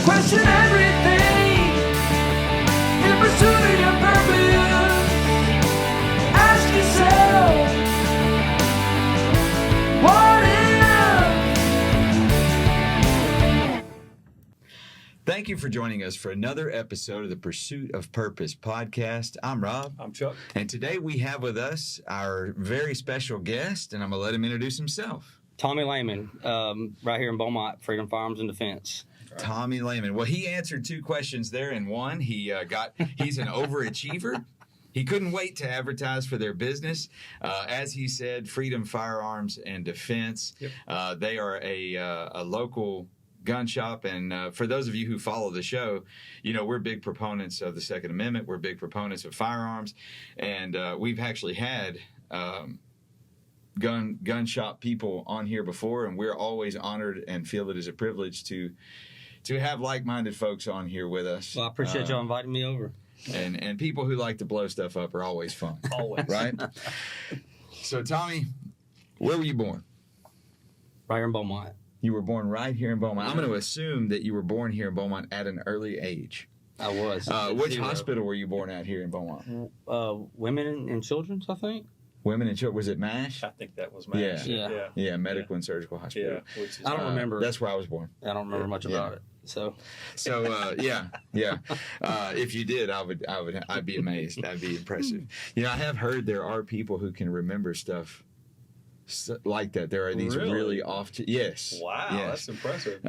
Question everything in pursuit of your purpose. Ask yourself, what if? Thank you for joining us for another episode of the Pursuit of Purpose podcast. I'm Rob. I'm Chuck. And today we have with us our very special guest, and I'm going to let him introduce himself. Tommy Laman, right here in Beaumont, Freedom Firearms and Defense. Tommy Laman. Well, he answered two questions there in one. He's an overachiever. He couldn't wait to advertise for their business. As he said, Freedom Firearms and Defense. Yep. They are a local gun shop, and for those of you who follow the show, you know we're big proponents of the Second Amendment. We're big proponents of firearms, and we've actually had gun shop people on here before, and we're always honored and feel it is a privilege to have like-minded folks on here with us. Well, I appreciate y'all inviting me over. And people who like to blow stuff up are always fun. Always. Right? So, Tommy, where were you born? Right here in Beaumont. You were born right here in Beaumont. I'm going to assume that you were born here in Beaumont at an early age. I was. Which hospital were you born at here in Beaumont? Women and Children's, I think. Women and Children. Was it MASH? I think that was MASH. Yeah. Yeah, Medical and Surgical Yeah. Hospital. Which is, I don't remember. That's where I was born. I don't remember much about it. So Yeah. If you did, I'd be amazed. That'd be impressive. You know, I have heard there are people who can remember stuff like that. There are these really yes. Wow, yes. that's impressive.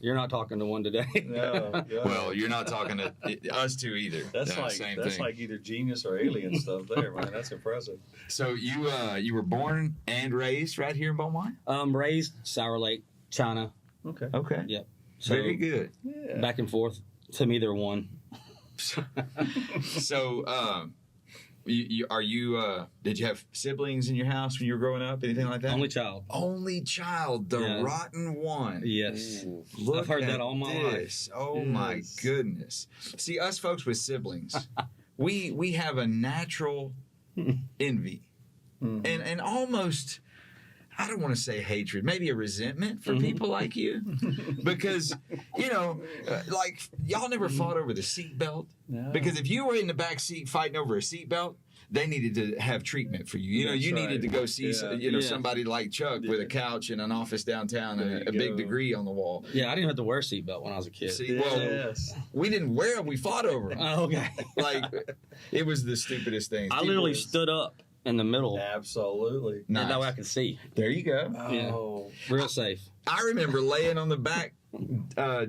you're not talking to one today. No. Well, you're not talking to us two either. That's same that's thing. like either genius or alien stuff there, man. That's impressive. So you were born and raised right here in Beaumont? Raised Sour Lake, China. Okay. Okay. Yep. So Very good. Yeah. back and forth to either one. So, did you have siblings in your house when you were growing up? Anything like that? Only child. Only child, the Yeah. rotten one. Yes. Look I've heard at that all my this. life. Oh my Yes. goodness. See, us folks with siblings, we have a natural envy and almost, I don't want to say hatred, maybe a resentment for people like you. Because, like, y'all never fought over the seatbelt. No. Because if you were in the back seat fighting over a seatbelt, they needed to have treatment for you. You know, That's you needed to right. go see Yeah. somebody like Chuck with a couch and an office downtown There and you a big go. degree on the wall. Yeah, I didn't have to wear a seatbelt when I was a kid. See, well, Yes. we didn't wear them. We fought over them. Oh, okay. Like, it was the stupidest thing. I literally stood up in the middle. Absolutely. Nice. That way I could see. There you go. Oh. Real safe. I remember laying on the back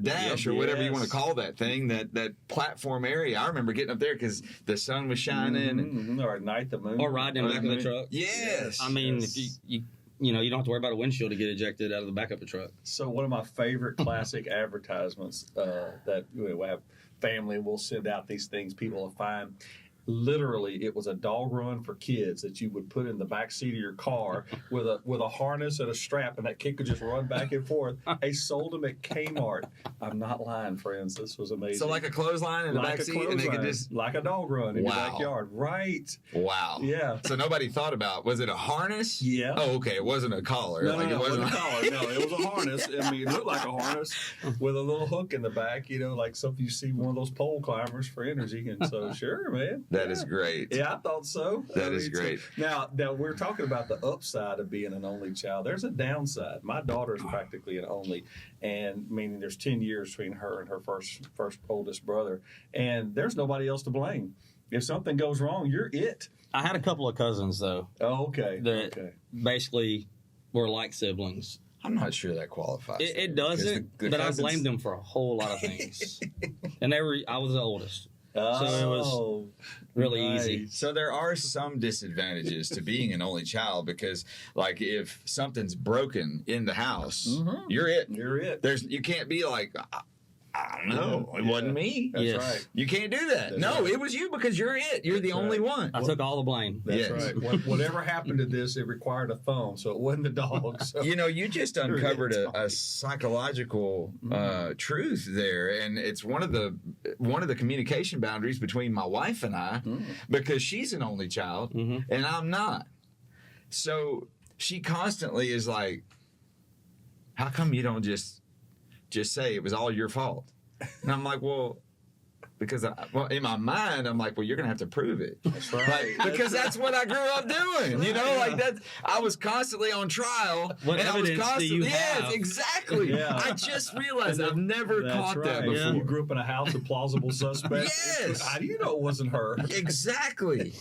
dash or whatever you Yes. want to call that thing, that platform area. I remember getting up there because the sun was shining. And, Or at night the moon. Or riding in the back of the truck. yes. I mean, Yes. if you don't have to worry about a windshield to get ejected out of the back of a truck. So one of my favorite classic advertisements that we have family will send out these things people will find. Literally, it was a dog run for kids that you would put in the back seat of your car with a harness and a strap, and that kid could just run back and forth. They sold them at Kmart. I'm not lying, friends. This was amazing. So like a clothesline in the Like back a seat, and they could clothesline, just like a dog run in Wow. your backyard, right? wow. Yeah. So nobody thought about, was it a harness? Yeah. Oh, okay. It wasn't a collar. No, Like, no, it wasn't a collar. No, it was a harness. I mean, it looked like a harness with a little hook in the back. You know, like something you see one of those pole climbers for energy. And so, sure, man. That is great. Yeah, I thought so. That is great. Now we're talking about the upside of being an only child. There's a downside. My daughter is practically an only, and meaning there's 10 years between her and her first oldest brother, and there's nobody else to blame. If something goes wrong, you're it. I had a couple of cousins, though, Oh, okay. that Okay. basically were like siblings. I'm not sure that qualifies. It though, because doesn't, the but I cousins- blamed them for a whole lot of things. And I was the oldest. Oh, it was really nice. easy. So there are some disadvantages to being an only child because, like, if something's broken in the house, you're it. You're it. You can't be like, I don't know, it wasn't me. That's Yes. right. You can't do that. That's No, right. it was you because you're it. You're the That's only right. one. I took all the blame. That's Yes. right. Whatever happened to this, it required a thumb, so it wasn't the dog. So. You know, you just You're uncovered it. a psychological truth there, and it's one of the communication boundaries between my wife and I, because she's an only child and I'm not. So she constantly is like, "How come you don't just say it was all your fault?" And I'm like, well, because in my mind, I'm like, well, you're going to have to prove it. That's right. Because that's what I grew up doing. You know, like that. I was constantly on trial. What and I was evidence do you constantly, have? Yes, exactly. Yeah. I just realized I've never That's caught that right. before. You grew up in a house of plausible suspects. Yes. How do you know it wasn't her? Exactly.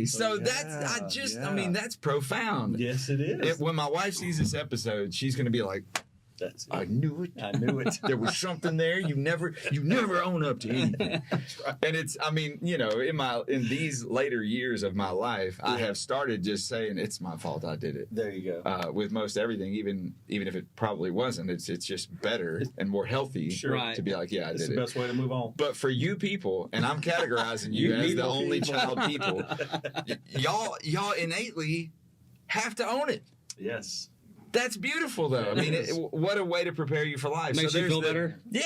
So I mean, that's profound. Yes, it is. When my wife sees this episode, she's going to be like, That's it. I knew it. I knew it. There was something there. You never own up to anything. And it's, I mean, you know, in these later years of my life, I have started just saying it's my fault I did it. There you go. With most everything, even if it probably wasn't, it's just better and more healthy Sure. Right. to be like, yeah, I It's did the it. best way to move on. But for you people, and I'm categorizing you as the people. only child people, y'all innately have to own it. Yes. That's beautiful, though. I mean, what a way to prepare you for life. Makes you there's feel better? Yeah.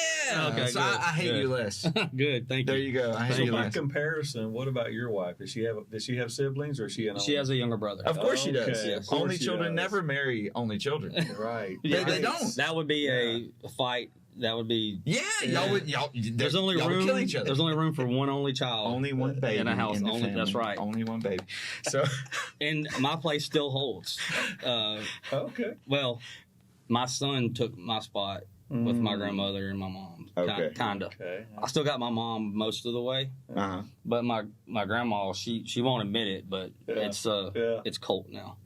Okay, so good, I hate good. you less. Good, thank There you. you go. I hate So you by less. comparison, what about your wife? Does she have siblings, or is she an She has a younger brother. Of course she does. Okay, of course Only she children does. never marry only children. right? They right. don't. That would be a fight. That would be. Yeah, y'all would There's only y'all would room. kill each other. There's only room for one only child. Only one baby in a house. the Only- family. that's right. Only one baby. So And my place still holds. Okay. Well, my son took my spot with my grandmother and my mom. Okay. Kinda. Okay. I still got my mom most of the way, but my grandma she won't admit it, but Yeah. it's cult now.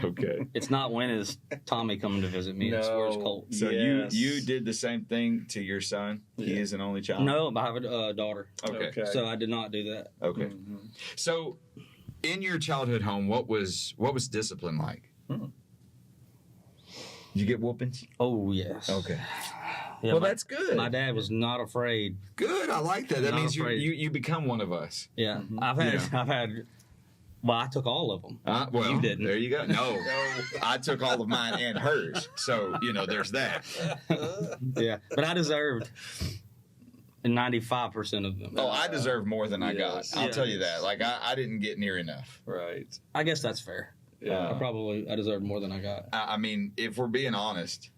okay. It's not when is Tommy coming to visit me. It's where's No. Colt. So Yes. you did the same thing to your son. He Yeah. is an only child. No, I have a daughter, Okay. so I did not do that. Okay. Mhm. So, in your childhood home, what was discipline like? Did you get whoopings? Oh yes. Okay. Yeah, well, my- that's good. My dad was not afraid. Good. I like that. That Not means afraid. you become one of us. Yeah, Mhm. I've had. Well, I took all of them. Well, You didn't. There you go. No, I took all of mine and hers. So there's that. Yeah, but I deserved 95% of them. Oh, I deserve more than I got. Yes. I'll Yeah. tell you that. Like I didn't get near enough. Right. I guess that's fair. Yeah. I deserved more than I got. I mean, if we're being honest,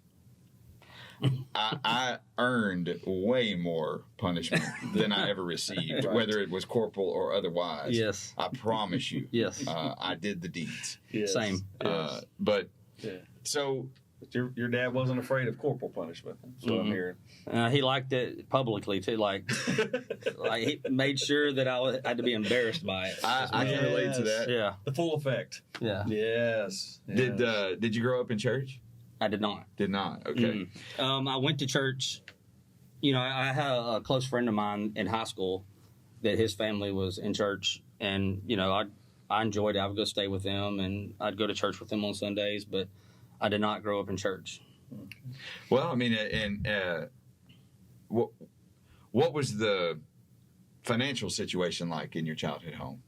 I earned way more punishment than I ever received, Right. whether it was corporal or otherwise. Yes. I promise you. Yes. I did the deeds. Yes. Same. Yes. But Yeah. so But your dad wasn't afraid of corporal punishment. That's what I'm Mhm. hearing. He liked it publicly too. Like he made sure that had to be embarrassed by it. I can relate to that. Yeah. The full effect. Yeah. Yes. Did you grow up in church? I did not. Did not. Okay. I went to church. I had a close friend of mine in high school that his family was in church, and I enjoyed it. I would go stay with them, and I'd go to church with them on Sundays, but I did not grow up in church. Well, I mean, and what was the financial situation like in your childhood home?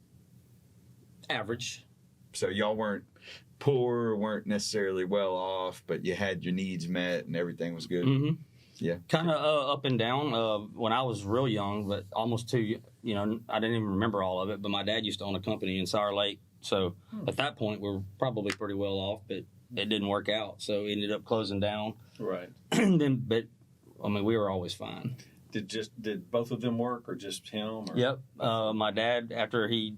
Average. So y'all weren't poor, weren't necessarily well off, but you had your needs met and everything was good. Mm-hmm. Yeah. Kind of up and down. When I was real young, but almost too, I didn't even remember all of it. But my dad used to own a company in Sour Lake, so at that point we were probably pretty well off, but it didn't work out, so it ended up closing down. Right. But we were always fine. Did both of them work, or just him? Or? Yep. My dad, after he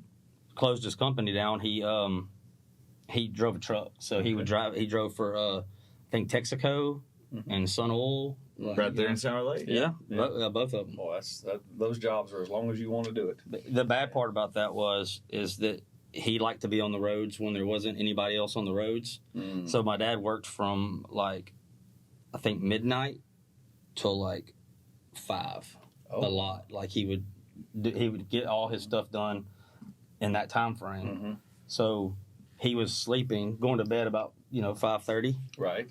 closed his company down, he drove a truck, so he would drive. He drove for I think Texaco and Sun Oil. Right there in Sour Lake? Yeah, Yeah. both of them. Well, those jobs are as long as you want to do it. The bad part about that is that he liked to be on the roads when there wasn't anybody else on the roads. Mm. So my dad worked from I think midnight till 5. A lot. He would get all his stuff done in that time frame. Mm-hmm. So he was sleeping, going to bed about 5:30, Right.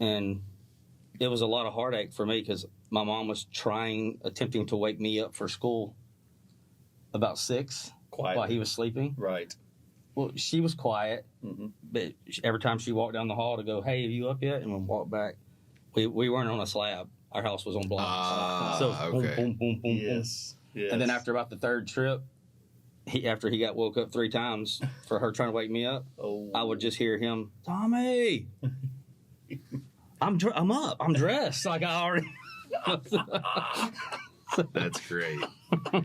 and it was a lot of heartache for me because my mom was attempting to wake me up for school about 6 Quiet. while he was sleeping. Right. Well, she was quiet, Mm-hmm. but every time she walked down the hall to go, "Hey, are you up yet?" and we'd walk back, we weren't on a slab. Our house was on blocks. So boom, okay. boom, boom, boom, boom. Yes. Yes. And then after about the third trip, after he got woke up 3 times for her trying to wake me up, I would just hear him, "Tommy," I'm up. I'm dressed. Like I already. That's great. No,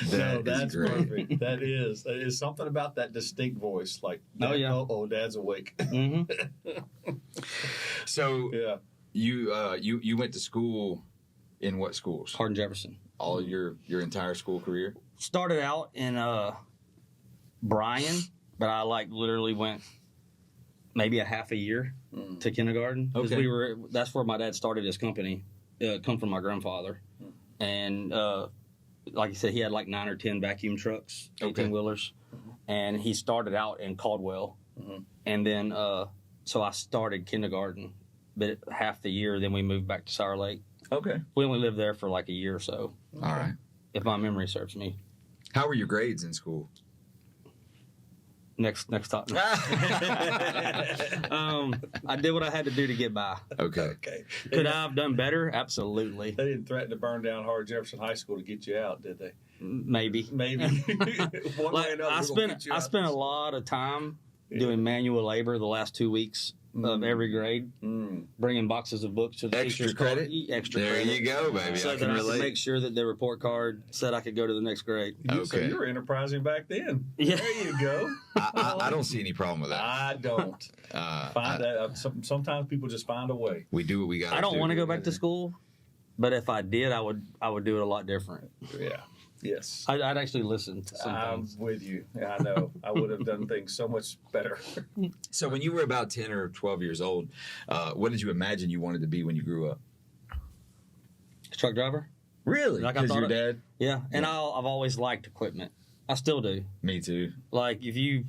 That that's is great. perfect. That is something about that distinct voice. Like, Oh, yeah. oh, Dad's awake. Hmm. So Yeah. you went to school in what schools? Hardin Jefferson. All your entire school career? Started out in Bryan, but I like literally went maybe a half a year to kindergarten because Okay. that's where my dad started his company. Come from my grandfather, and like I said, he had like 9 or 10 vacuum trucks, 18 wheelers, and he started out in Caldwell, and then so I started kindergarten, but half the year, then we moved back to Sour Lake. Okay. We only lived there for like a year or so, All right. if my memory serves me. How were your grades in school? Next topic. I did what I had to do to get by. Okay. Okay. Could I have done better? Absolutely. They didn't threaten to burn down Hardin Jefferson High School to get you out, did they? Maybe. Maybe. One way Like, or another, I we're gonna get you spent out. a lot of time doing manual labor the last 2 weeks of every grade, bringing boxes of books to the Extra teachers. credit? Extra There credit. you go, baby. So I that can I could relate. make sure that the report card said I could go to the next grade. So Okay. you were enterprising back then. Yeah. There you go. I don't see any problem with that. I don't. Sometimes people just find a way. We do what we got to do. I don't want to go back to school, but if I did, I would do it a lot different. Yeah. Yes. I'd actually listen to some I'm things. with you. I know. I would have done things so much better. So when you were about 10 or 12 years old, what did you imagine you wanted to be when you grew up? Truck driver? Really? Like I Because your thought dad? Yeah, and I've always liked equipment. I still do. Me too. Like if you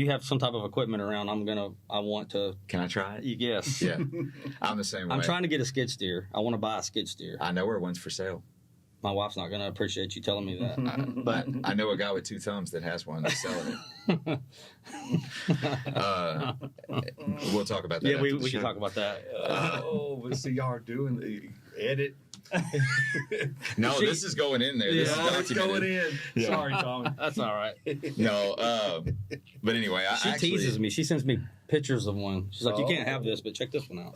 have some type of equipment around, I want to. Can I try it? Yes. Yeah. I'm the same way. I'm trying to get a skid steer. I want to buy a skid steer. I know where one's for sale. My wife's not going to appreciate you telling me that. But I know a guy with 2 thumbs that has one that's selling it. We'll talk about that. Yeah, after the we show. can talk about that. But see, y'all are doing the edit. No, this is going in there. This is Oh, it's going documented. in. Sorry, Tom. That's all right. No, but anyway, I She actually, teases me. She sends me pictures of one. She's like, "You can't have this, but check this one out."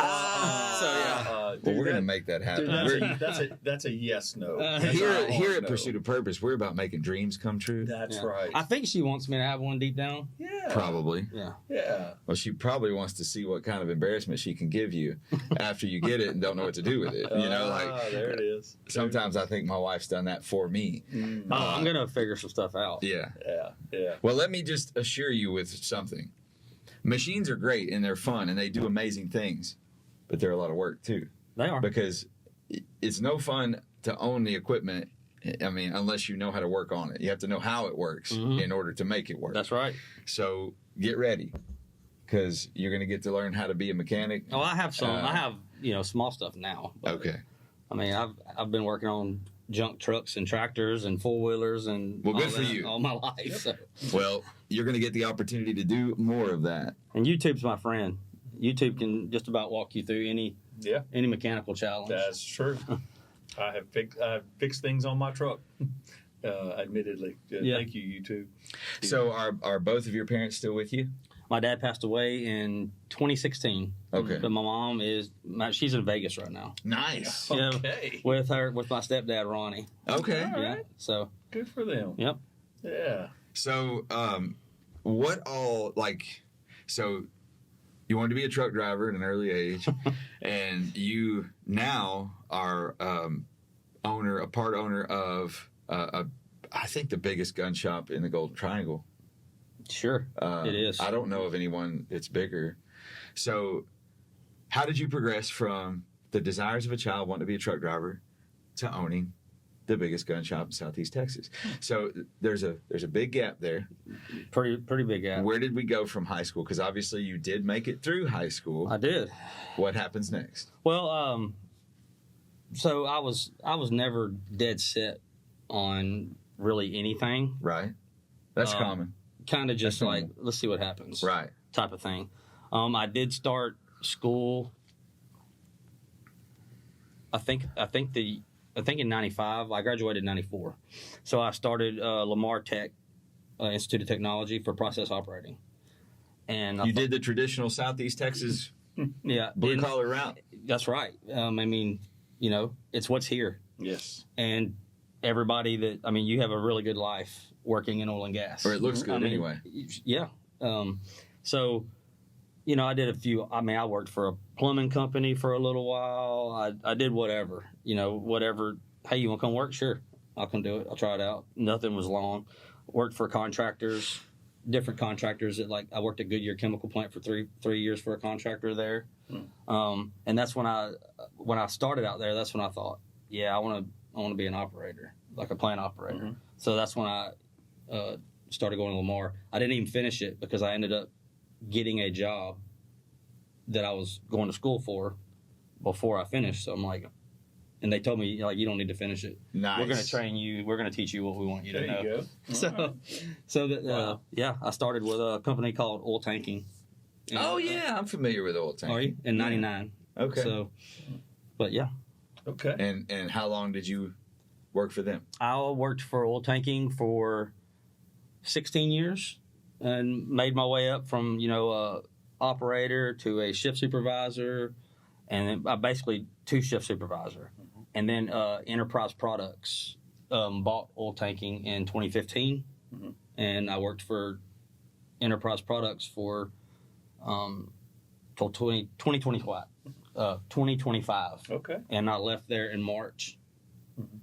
Well, we're going to make that happen. We're- That's a yes no. here at Pursuit of Purpose, we're about making dreams come true. That's Yeah. right. I think she wants me to have one deep down. Yeah. Probably. Yeah. Yeah. Well, she probably wants to see what kind of embarrassment she can give you after you get it and don't know what to do with it. You know, like there it is. sometimes I think my wife's done that for me. Oh, I'm gonna figure some stuff out. Yeah. Yeah. Well, let me just assure you with something. Machines are great and they're fun and they do amazing things, but they're a lot of work too. They are. Because it's no fun to own the equipment. I mean, unless you know how to work on it. You have to know how it works in order to make it work. That's right. So get ready, because you're going to get to learn how to be a mechanic. Oh, I have some. I have small stuff now. But, Okay. I mean, I've been working on junk trucks and tractors and 4-wheelers and Well, good all for that you. all my life. So. Well, you're going to get the opportunity to do more of that. And YouTube's my friend. YouTube can just about walk you through any mechanical challenge. That's true. I have fixed things on my truck. Admittedly. Yeah. Thank you, you two. So are both of your parents still with you? My dad passed away in 2016. Okay. But my mom she's in Vegas right now. Nice. Yeah, Okay. with my stepdad Ronnie. Okay. All Yeah. right. So Good for them. yep. Yeah. So, what all, so you wanted to be a truck driver at an early age, and you now are a part owner of, I think, the biggest gun shop in the Golden Triangle. Sure. It is. I don't know of anyone that's bigger. So, how did you progress from the desires of a child wanting to be a truck driver to owning the biggest gun shop in Southeast Texas? So there's a big gap there. Pretty big gap. Where did we go from high school? Because obviously you did make it through high school. I did. What happens next? Well, so I was never dead set on really anything. Right. That's common. Kind of just That's like, normal. let's see what happens. Right. Type of thing. I did start school. I think in '95. I graduated in '94, so I started Lamar Tech Institute of Technology for process operating. And You did the traditional Southeast Texas Yeah, Blue and collar route. that's right. I mean, you know, it's what's here, Yes. and everybody that you have a really good life working in oil and gas, Or it looks good I mean, anyway. Yeah. So, you know, I did a few. I worked for a plumbing company for a little while. I did whatever. You know, whatever. Hey, you want to come work? Sure, I'll come do it. I'll try it out. Nothing was long. Worked for contractors, different contractors. I worked at Goodyear Chemical Plant for three years for a contractor there. And that's when I started out there. That's when I thought, yeah, I want to be an operator, like a plant operator. So that's when I started going to Lamar. I didn't even finish it because I ended up getting a job that I was going to school for before I finished. So I'm like, and they told me, like, you don't need to finish it. Nice. We're going to train you. We're going to teach you what we want you to know. There you go. So yeah, I started with a company called Oil Tanking. Oh yeah, I'm familiar with oil tank. Are you? In 99. Okay. So, but yeah. Okay. And how long did you work for them? I worked for Oil Tanking for 16 years and made my way up from, operator to a shift supervisor, and then basically 2 shift supervisor. And then Enterprise Products bought Oil Tanking in 2015, and I worked for Enterprise Products for till 2025. 2025. Okay. And I left there in March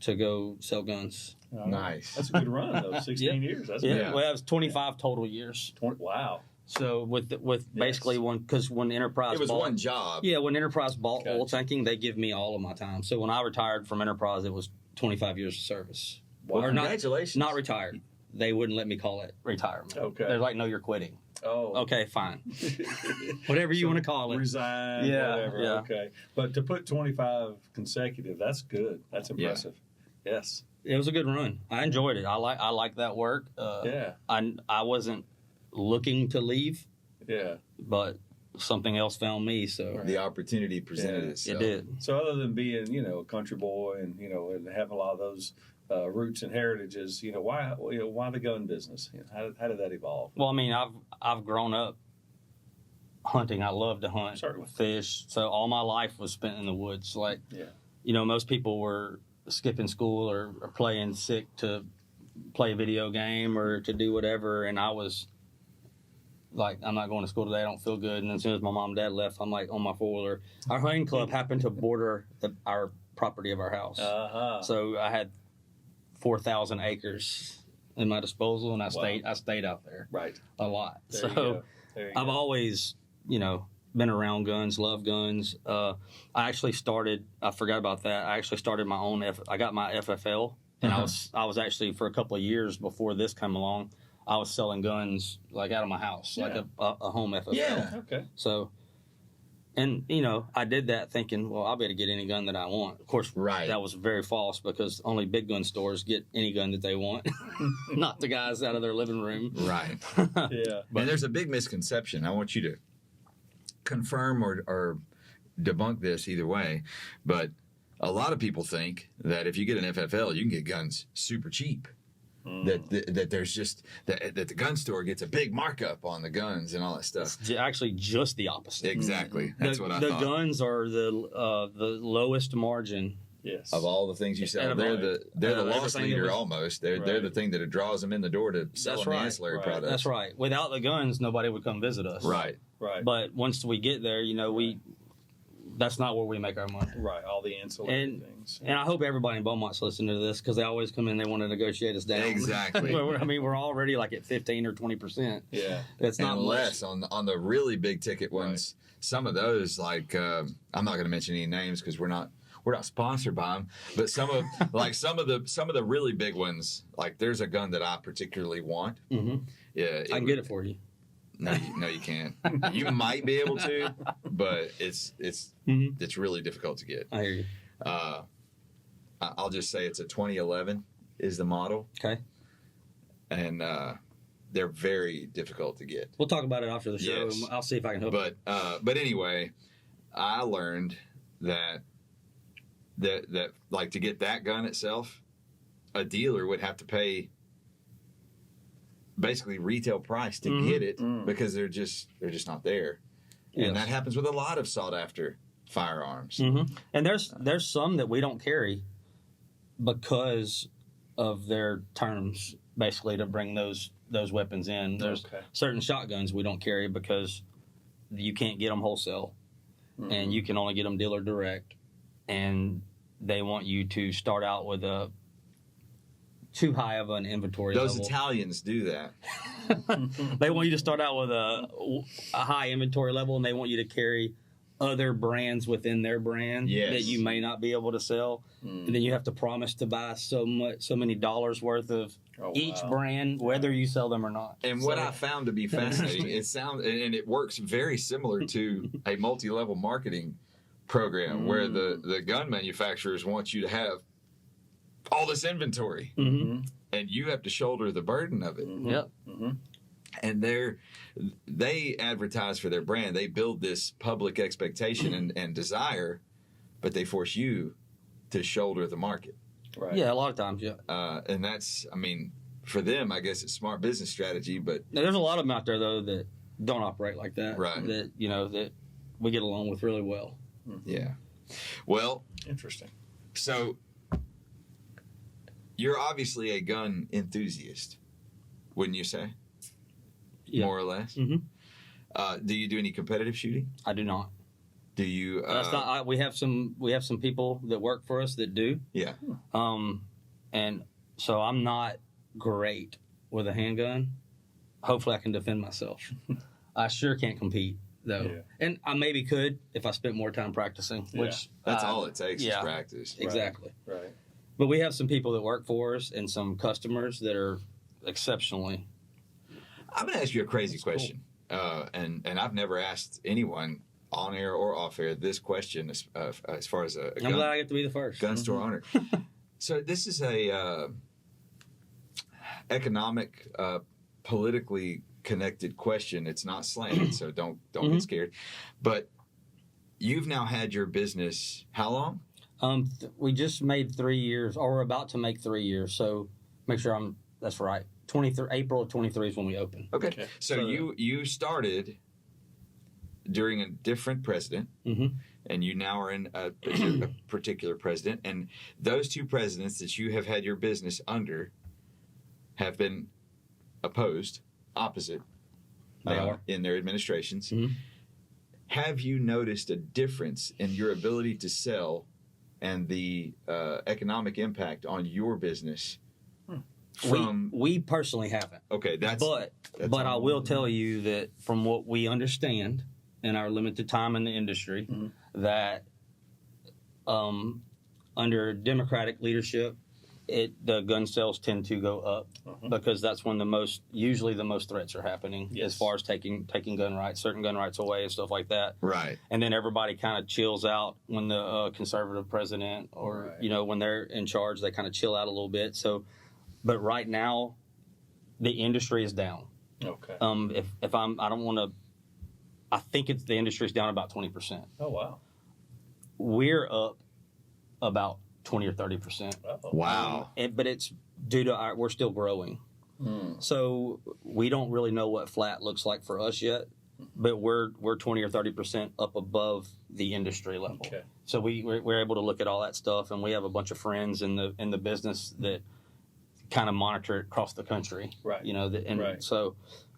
to go sell guns. Nice. That's a good run, though. 16 years. That's Yeah, good. well, that was 25 total years. Wow. So with basically when Enterprise It was bought, one job. Yeah, when Enterprise bought Gotcha. Oil Tanking, they give me all of my time. So when I retired from Enterprise, it was 25 years of service. Well, Or not- congratulations. Not retired. They wouldn't let me call it retirement. Okay. They're like, no, you're quitting. Oh. Okay, fine. Whatever you want to call it. Resign, Yeah, whatever. yeah. Okay. But to put 25 consecutive, that's good. That's impressive. Yes. It was a good run. I enjoyed it. I like that work. Yeah. I wasn't looking to leave, Yeah. but something else found me. So The opportunity presented Yeah. itself. it did. So other than being, a country boy and, and having a lot of those roots and heritages, why the gun business? How did that evolve? Well, I mean, I've grown up hunting. I love to hunt, Certainly. fish. So all my life was spent in the woods. Like, Yeah. Most people were skipping school or playing sick to play a video game or to do whatever, and I was like, I'm not going to school today. I don't feel good. And as soon as my mom and dad left, I'm like on my 4-wheeler. Our hunting club happened to border our property of our house, so I had 4,000 acres in my disposal, and I stayed out there Right. a lot. There you So go. There you I've go. always, been around guns, love guns. I actually started. I forgot about that. I actually started my own. I got my FFL, and I was actually for a couple of years before this came along. I was selling guns like out of my house, like a home FFL. Yeah. Okay. So, and I did that thinking, well, I'll be able to get any gun that I want. Of course, Right. that was very false because only big gun stores get any gun that they want, not the guys out of their living room. Right. Yeah. And there's a big misconception. I want you to confirm or debunk this either way. But a lot of people think that if you get an FFL, you can get guns super cheap. That there's just that the gun store gets a big markup on the guns and all that stuff. Actually, just the opposite. Exactly. That's what I the thought. guns are the lowest margin. Yes. Of all the things you sell, Out of they're all- the out of loss everything that leader was- almost. They're Right. the thing that draws them in the door to sell That's them the right. ancillary Right. products. That's right. Without the guns, nobody would come visit us. Right. Right. But once we get there, that's not where we make our money. Right. All the ancillary And things. and I hope everybody in Beaumont's listening to this because they always come in. They want to negotiate us down. Exactly. We're already like at 15 or 20%. Yeah. It's not Unless much. on the really big ticket ones, some of those like I'm not going to mention any names because we're not sponsored by them. But some of the really big ones, like there's a gun that I particularly want. Mhm. Yeah, I can get it for you. No, you can't. You might be able to, but it's Mhm. really difficult to get. I hear you. I'll just say it's a 2011 is the model, Okay. and they're very difficult to get. We'll talk about it after the show. Yes. And I'll see if I can help. But anyway, I learned that like to get that gun itself, a dealer would have to pay basically retail price to get it because they're just not there. And that happens with a lot of sought after firearms. Mm-hmm. And there's some that we don't carry because of their terms, basically, to bring those weapons in. There's certain shotguns we don't carry because you can't get them wholesale, and you can only get them dealer direct, and they want you to start out with a too high of an inventory Those level. Italians do that. They want you to start out with a high inventory level, and they want you to carry other brands within their brand that you may not be able to sell. And then you have to promise to buy so many dollars worth of each brand, whether you sell them or not. And what I found to be fascinating, it works very similar to a multi-level marketing program where the gun manufacturers want you to have all this inventory, and you have to shoulder the burden of it. Yep. And they advertise for their brand. They build this public expectation and desire, but they force you to shoulder the market. Right. Yeah, a lot of times, yeah. And that's, I mean, for them, I guess it's smart business strategy, but Now, there's a lot of them out there, though, that don't operate like that. Right. That, that we get along with really well. yeah. Well, Interesting. so you're obviously a gun enthusiast, wouldn't you say? Yeah. More or less. Mm-hmm. Do you do any competitive shooting? I do not. Do you? That's not. We have some people that work for us that do. Yeah. And so I'm not great with a handgun. Hopefully, I can defend myself. I sure can't compete though, and I maybe could if I spent more time practicing. Which That's all it takes is yeah. practice. Exactly. Right. But we have some people that work for us and some customers that are exceptionally. I'm going to ask you a crazy question, and I've never asked anyone on air or off air this question as far as a I'm glad I get to be the first. gun store owner. So this is a economic, politically connected question. It's not slanted, so don't get scared. But you've now had your business how long? We just made 3 years, or we're about to make 3 years. So make sure that's right. April of 23 is when we open. Okay. So you started during a different president, and you now are in a particular president, and those two presidents that you have had your business under have been opposite They are. in their administrations. Have you noticed a difference in your ability to sell and the economic impact on your business? We personally haven't. Okay, but I will tell you that from what we understand in our limited time in the industry, that under Democratic leadership, the gun sales tend to go up because that's when usually the most threats are happening as far as taking certain gun rights away and stuff like that. Right. And then everybody kind of chills out when the conservative president or when they're in charge, they kind of chill out a little bit. So. But right now, the industry is down. Okay. I think the industry is down about 20%. Oh, wow. We're up about 20 or 30%. Wow. But it's due to we're still growing. So we don't really know what flat looks like for us yet, but we're 20 or 30% up above the industry level. Okay. So we're able to look at all that stuff, and we have a bunch of friends in the business that kind of monitor it across the country, right? So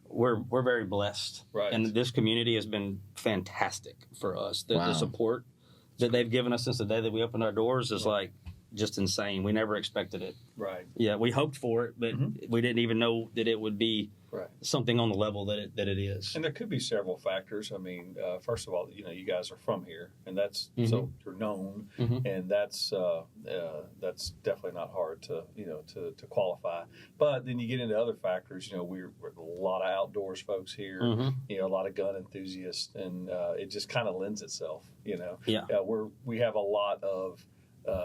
we're very blessed, right? And this community has been fantastic for us. The support that they've given us since the day that we opened our doors is like just insane. We never expected it, right? Yeah, we hoped for it, but we didn't even know that it would be something on the level that it is. And there could be several factors. I mean, first of all, you guys are from here, and that's so you're known, and that's definitely not hard to to qualify. But then you get into other factors. We're a lot of outdoors folks here. A lot of gun enthusiasts, and it just kind of lends itself. We have a lot of.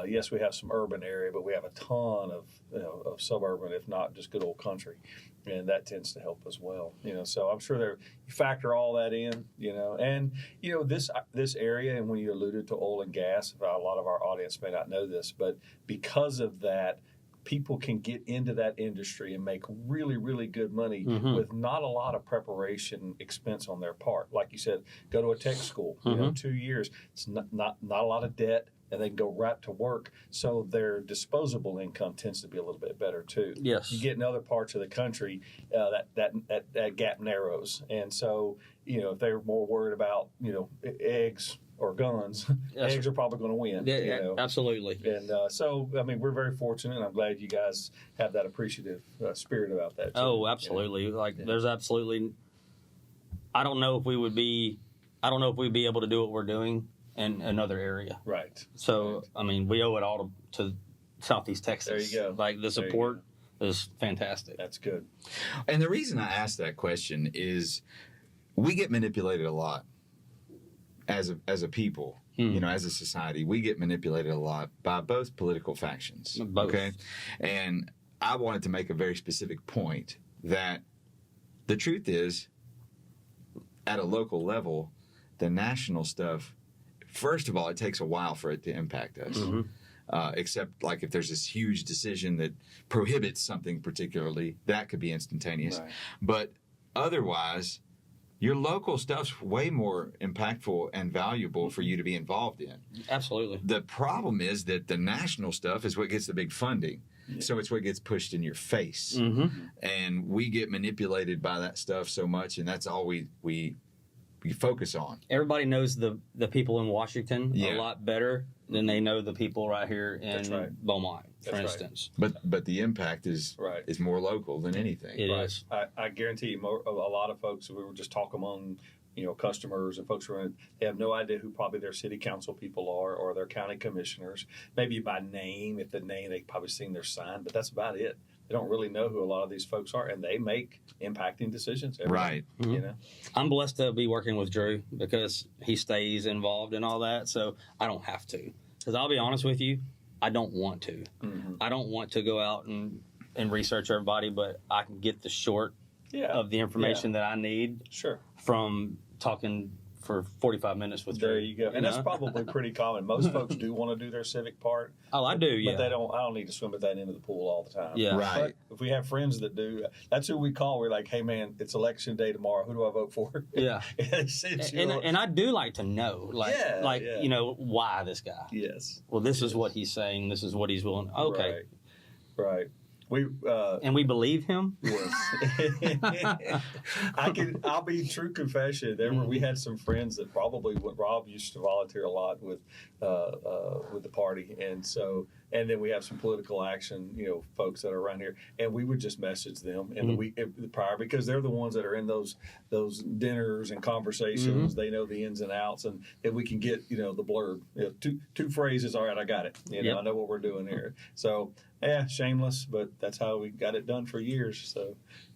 Yes, we have some urban area, but we have a ton of suburban, if not just good old country, and that tends to help as well. So I'm sure you factor all that in. And this area, and when you alluded to oil and gas, a lot of our audience may not know this, but because of that, people can get into that industry and make really, really good money Mhm. with not a lot of preparation expense on their part. Like you said, go to a tech school, 2 years. It's not a lot of debt, and they can go right to work. So their disposable income tends to be a little bit better too. Yes. You get in other parts of the country, that gap narrows, and so if they're more worried about eggs or guns, Yes, eggs are probably going to win. Yeah, absolutely. And so, I mean, we're very fortunate, and I'm glad you guys have that appreciative spirit about that. Too. Oh, absolutely. There's absolutely. I don't know if we would be able to do what we're doing in another area. Right. So, I mean, we owe it all to Southeast Texas. There you go. Like, the support is fantastic. That's good. And the reason I asked that question is we get manipulated a lot as a people, as a society. We get manipulated a lot by both political factions. Both. Okay? And I wanted to make a very specific point that the truth is, at a local level, the national stuff, first of all, it takes a while for it to impact us. Except like if there's this huge decision that prohibits something particularly, that could be instantaneous. Right. But otherwise, your local stuff's way more impactful and valuable for you to be involved in. Absolutely. The problem is that the national stuff is what gets the big funding. So it's what gets pushed in your face. And we get manipulated by that stuff so much, and that's all we focus on. Everybody knows the people in Washington Yeah. a lot better than they know the people right here That's in right. Beaumont, for That's right. instance. But the impact is Right. is more local than anything. It is. I guarantee you, a lot of folks, we were just talking among customers and folks who are they have no idea who probably their city council people are or their county commissioners, maybe by name. If the name, they've probably seen their sign, but that's about it. They don't really know who a lot of these folks are, and they make impacting decisions every Right. day, I'm blessed to be working with Drew because he stays involved in all that, so I don't have to. Because I'll be honest with you, I don't want to. I don't want to go out and research everybody, but I can get the short of the information that I need Sure. from talking for 45 minutes with Drew. There you go. And that's probably pretty common. Most folks do want to do their civic part. Oh, I do, yeah. But I don't need to swim at that end of the pool all the time. Yeah. Right. But if we have friends that do, that's who we call. We're like, hey, man, it's election day tomorrow. Who do I vote for? Yeah. And I do like to know, why this guy. Yes. Well, this is what he's saying. This is what he's willing. Okay. Right. We And we believe him? yes. I'll be true confession. We had some friends that probably Rob used to volunteer a lot with the party, and then we have some political action, folks that are around here, and we would just message them in the week prior because they're the ones that are in those dinners and conversations. They know the ins and outs, and we can get the blurb. Two phrases. All right, I got it. I know what we're doing here. So. Yeah, shameless, but that's how we got it done for years. So,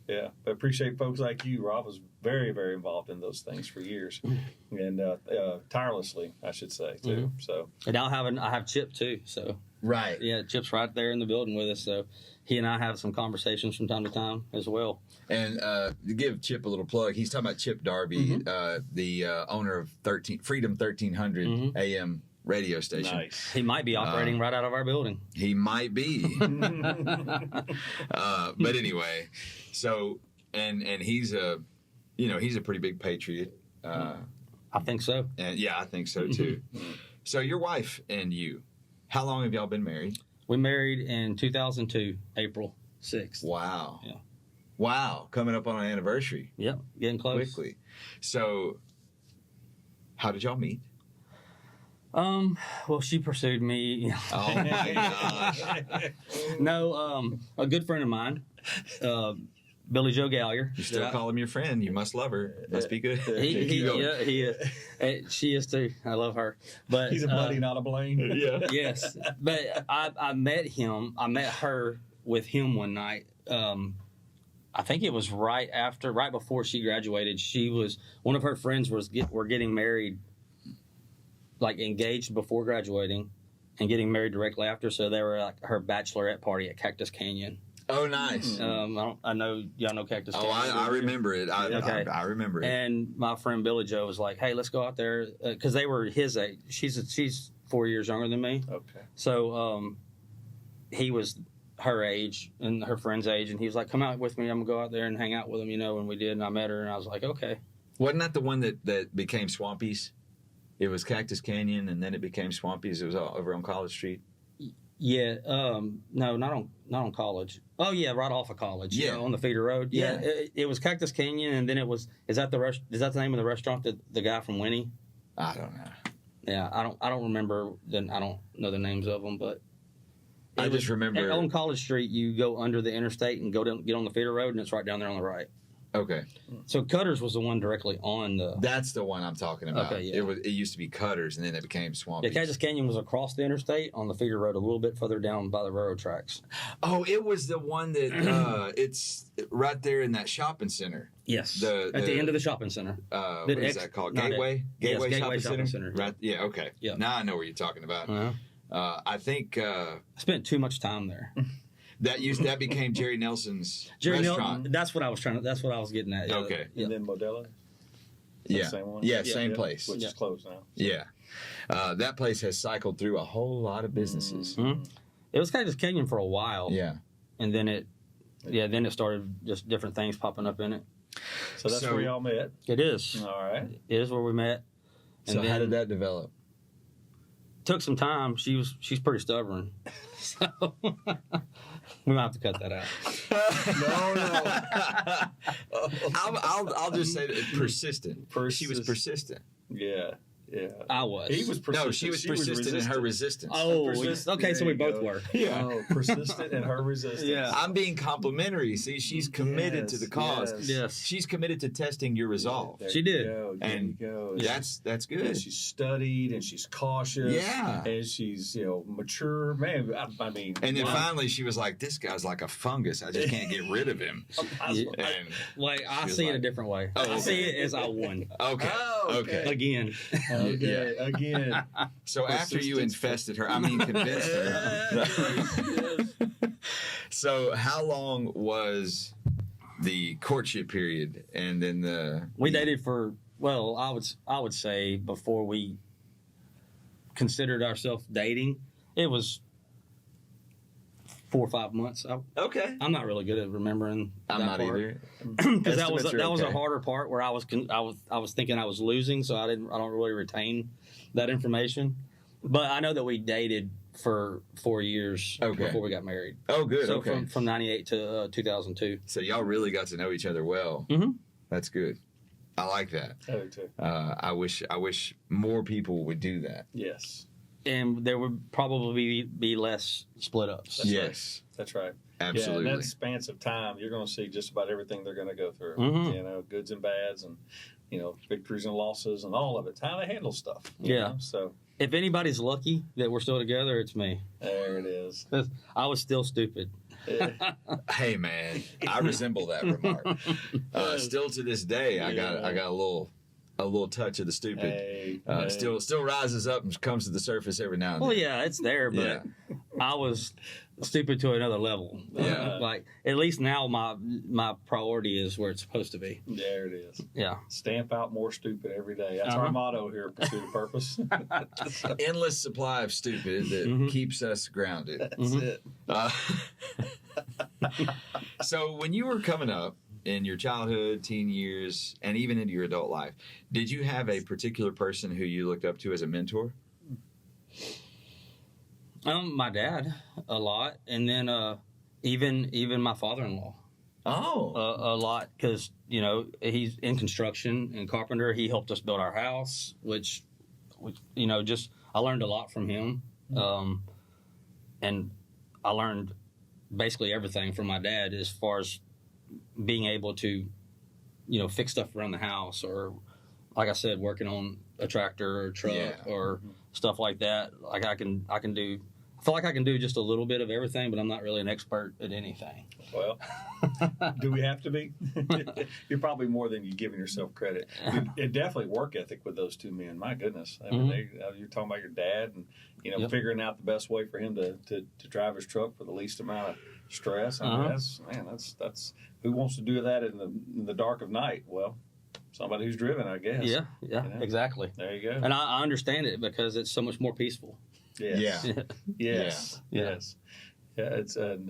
yeah, but appreciate folks like you. Rob was very, very involved in those things for years, and tirelessly, I should say, too. So, And I have Chip too. So Right. yeah, Chip's right there in the building with us. So he and I have some conversations from time to time as well. And to give Chip a little plug, he's talking about Chip Darby, the owner of Freedom 1300 AM radio station. nice. He might be operating right out of our building. He might be. But anyway, so and he's a pretty big patriot. I think so. And yeah, I think so too. So your wife and you, how long have y'all been married? We married in 2002, April 6th. Wow. Yeah. Wow, coming up on an anniversary Yep, getting close. quickly. So how did y'all meet? Well, she pursued me. Oh my gosh. No, a good friend of mine, Billy Joe Gallier. You still call him your friend. You must love her. Must be good. He she is too. I love her. But He's a buddy, not a blame. Yeah. yes, but I met her with him one night. I think it was right before she graduated. One of her friends were getting married, like engaged before graduating, and getting married directly after. So they were like her bachelorette party at Cactus Canyon. Oh, nice. I know y'all know Cactus Canyon. I remember it. Okay. I remember it. And my friend Billy Joe was like, "Hey, let's go out there," because they were his age. She's 4 years younger than me. Okay. So he was her age and her friend's age, and he was like, "Come out with me. I'm gonna go out there and hang out with them," and we did, and I met her, and I was like, "Okay." Wasn't that the one that became Swampy's? It was Cactus Canyon, and then it became Swampy's. It was all over on College Street. Yeah, no, not on College. Oh yeah, right off of College. Yeah, on the feeder road. Yeah. It was Cactus Canyon, and then it was. Is that the name of the restaurant that the guy from Winnie? I don't know. Yeah, I don't remember. Then I don't know the names of them, but I just remember on College Street. You go under the interstate and go down, get on the feeder road, and it's right down there on the right. Okay. So Cutters was the one directly on the. That's the one I'm talking about. Okay, yeah. It used to be Cutters, and then it became Swampy's. Yeah, Cactus Canyon was across the interstate on the feeder road, a little bit further down by the railroad tracks. Oh, it was the one that it's right there in that shopping center. Yes. At the end of the shopping center. What is that called? Gateway? Yes, Gateway shopping center? Yeah. Right. Yeah. Okay. Yeah. Now I know what you're talking about. I think I spent too much time there. that became Jerry Nelson's Jerry restaurant. That's what I was getting at. Yeah. Okay. Yeah. And then Modelo? Yeah. Same one? Yeah, same place. Which is closed now. Yeah. That place has cycled through a whole lot of businesses. Mm-hmm. It was Cactus Canyon for a while. Yeah. And then it started just different things popping up in it. So that's where y'all met. It is. All right. It is where we met. And So how did that develop? Took some time. She's pretty stubborn. So we might have to cut that out. No. I'll just say that persistent. She was persistent. Yeah. Yeah. I was. He was persistent. No, she was persistent in her resistance. Oh, Persistent. okay. So we There you both go. were. Yeah. Oh, persistent in her resistance. Yeah. I'm being complimentary. See, she's committed to the cause. Yes. She's committed to testing your resolve. There She you did. go. There And you go. That's good. And she's studied and she's cautious. Yeah. And she's, mature. Man, I mean. And then wow. finally she was like, this guy's like a fungus. I just can't get rid of him. Yeah. And Like, I She was see it like- a different way. Oh, I okay. see it as I won. okay. Oh, okay. Again. Okay, again. So after you infested her, convinced her. So how long was the courtship period, and then We dated for, well, I would say before we considered ourselves dating, it was 4 or 5 months. Okay. I'm not really good at remembering. I'm that not part. either. Because that was Estimates are a okay. harder part where I was thinking I was losing, so I don't really retain that information. But I know that we dated for 4 years Okay. before we got married. Oh, good. So Okay. from 98 to 2002. So y'all really got to know each other well. Mhm. That's good. I like that. I do too. I wish more people would do that. Yes. And there would probably be less split ups. That's yes. That's right. Absolutely. Yeah, in that span of time, you're going to see just about everything they're going to go through. Mhm. Goods and bads, and victories and losses, and all of it. It's how they handle stuff. you Yeah. know? So If anybody's lucky that we're still together, it's me. there it is. I was still stupid. Hey man, I resemble that remark. Still to this day, I got a little touch of the stupid. Hey, Still rises up and comes to the surface every now and then. Well, yeah, it's there, but Yeah. I was stupid to another level. Yeah. Like, at least now my priority is where it's supposed to be. There it is. Yeah. Stamp out more stupid every day. That's Uh-huh. our motto here at Pursuit of Purpose. Endless supply of stupid that Mhm. keeps us grounded. That's Mhm. it. So when you were coming up in your childhood, teen years, and even into your adult life, did you have a particular person who you looked up to as a mentor? My dad a lot, and then even my father-in-law Oh, a lot, because he's in construction and carpenter. He helped us build our house, which just I learned a lot from him, and I learned basically everything from my dad as far as being able to fix stuff around the house, or like I said, working on a tractor or a truck Yeah. or stuff like that. Like I feel like I can do just a little bit of everything, but I'm not really an expert at anything. Well, do we have to be? You're probably more than you're giving yourself credit. It definitely work ethic with those two men. My goodness. I mean, you're talking about your dad and, Yep. figuring out the best way for him to drive his truck for the least amount of stress. I mean, that's who wants to do that in the dark of night? Well, somebody who's driven, I guess. Yeah, exactly. There you go. And I understand it because it's so much more peaceful. Yes. Yeah. Yes. Yeah. Yes. Yeah, it's and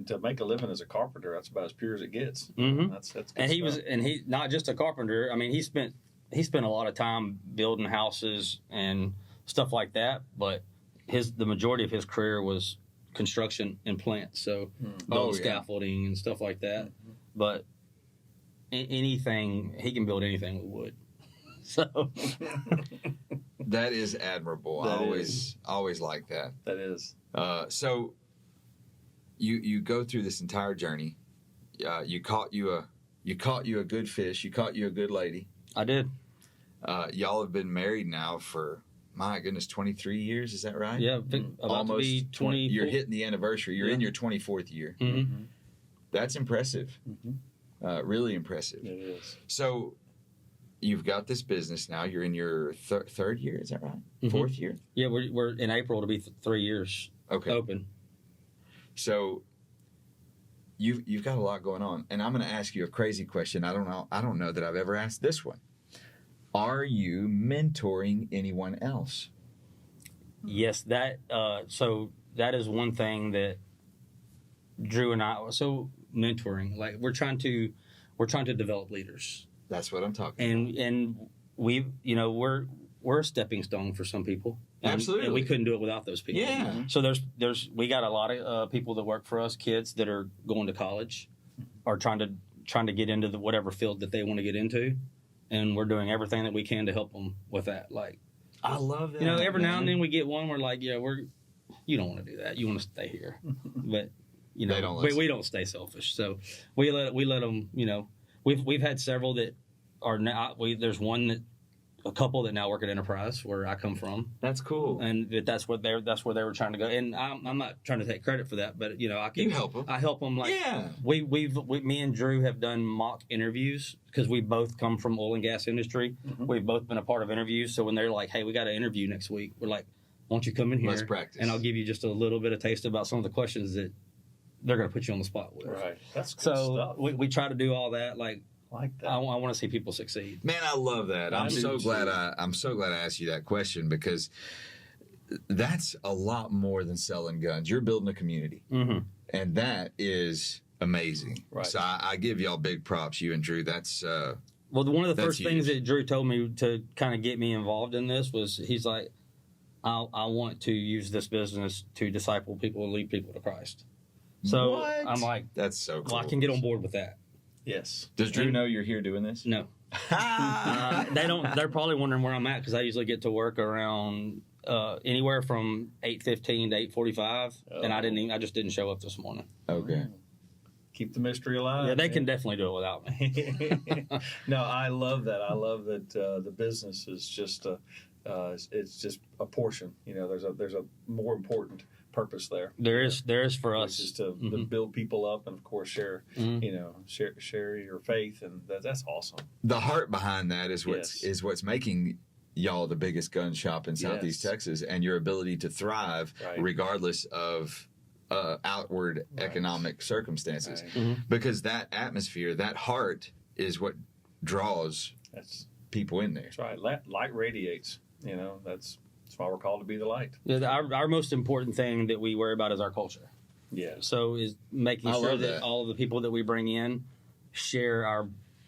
to make a living as a carpenter, that's about as pure as it gets. Mhm. That's good And he stuff. was not just a carpenter. I mean, he spent a lot of time building houses and stuff like that. But the majority of his career was construction and plants, so building scaffolding and stuff like that. But anything, he can build anything with wood. So That is admirable. That I is. always like that. That is. So you go through this entire journey. You caught you a good fish. You caught you a good lady. I did. Y'all have been married now for, my goodness, 23 years. Is that right? Yeah, about to be 20. You're hitting the anniversary. You're in your 24th year. Mhm. That's impressive. Really impressive. It is. So you've got this business now. You're in your third year. Is that right? Mhm. Fourth year? Yeah, we're in April to be 3 years Okay. open. So you've got a lot going on, and I'm going to ask you a crazy question. I don't know that I've ever asked this one. Are you mentoring anyone else? Yes, so that is one thing that Drew and I. So mentoring, like we're trying to develop leaders, That's what I'm talking and we're a stepping stone for some people. Absolutely. and we couldn't do it without those people. Yeah. So we got a lot of people that work for us, kids that are going to college, or trying to get into whatever field that they want to get into, and we're doing everything that we can to help them with that. Like, I love that. every now and then we get one. We're like, you don't want to do that. You want to stay here, but They don't listen. we don't stay selfish. So we let them. We've had several that are now. There's a couple that now work at Enterprise, where I come from, That's cool. and that's where they were trying to go. And I'm not trying to take credit for that, but I can You help 'em. I help them. Like, Yeah. me and Drew have done mock interviews because we both come from oil and gas industry. We've both been a part of interviews. So when they're like, "Hey, we got an interview next week," we're like, "Why don't you come in here? Let's practice. and I'll give you just a little bit of taste about some of the questions that they're going to put you on the spot with." Right. That's good So stuff. we try to do all that. Like, I like that. I want to see people succeed. Man, I love that. I I'm do so too. glad I asked you that question, because that's a lot more than selling guns. You're building a community, Mm-hmm. and that is amazing. Right. So I give y'all big props, you and Drew. That's Well, one of the That's first things huge. that Drew told me to kind of get me involved in this was, he's like, I want to use this business to disciple people and lead people to Christ. So What? I'm like, that's so cool. well, I can get on board with that. Yes. Does Drew know you're here doing this? No, they don't. They're probably wondering where I'm at, because I usually get to work around anywhere from 8:15 to 8:45, and I just didn't show up this morning. Okay. Keep the mystery alive. Yeah, they can definitely do it without me. No, I love that. I love that the business is just it's just a portion. There's a more important purpose there. There is for Which us. is to Mhm. build people up, and of course share Mhm. share your faith, and that's awesome. The heart behind that is Yes. what's making y'all the biggest gun shop in Southeast Yes. Texas, and your ability to thrive Right. regardless of outward Right. economic circumstances. Right. Mhm. Because that atmosphere, that heart, is what draws That's people in there. that's right. Light radiates. That's why we're called to be the light. Yeah, our most important thing that we worry about is our culture. Yes. So is making I sure love that that. all of the people that we bring in share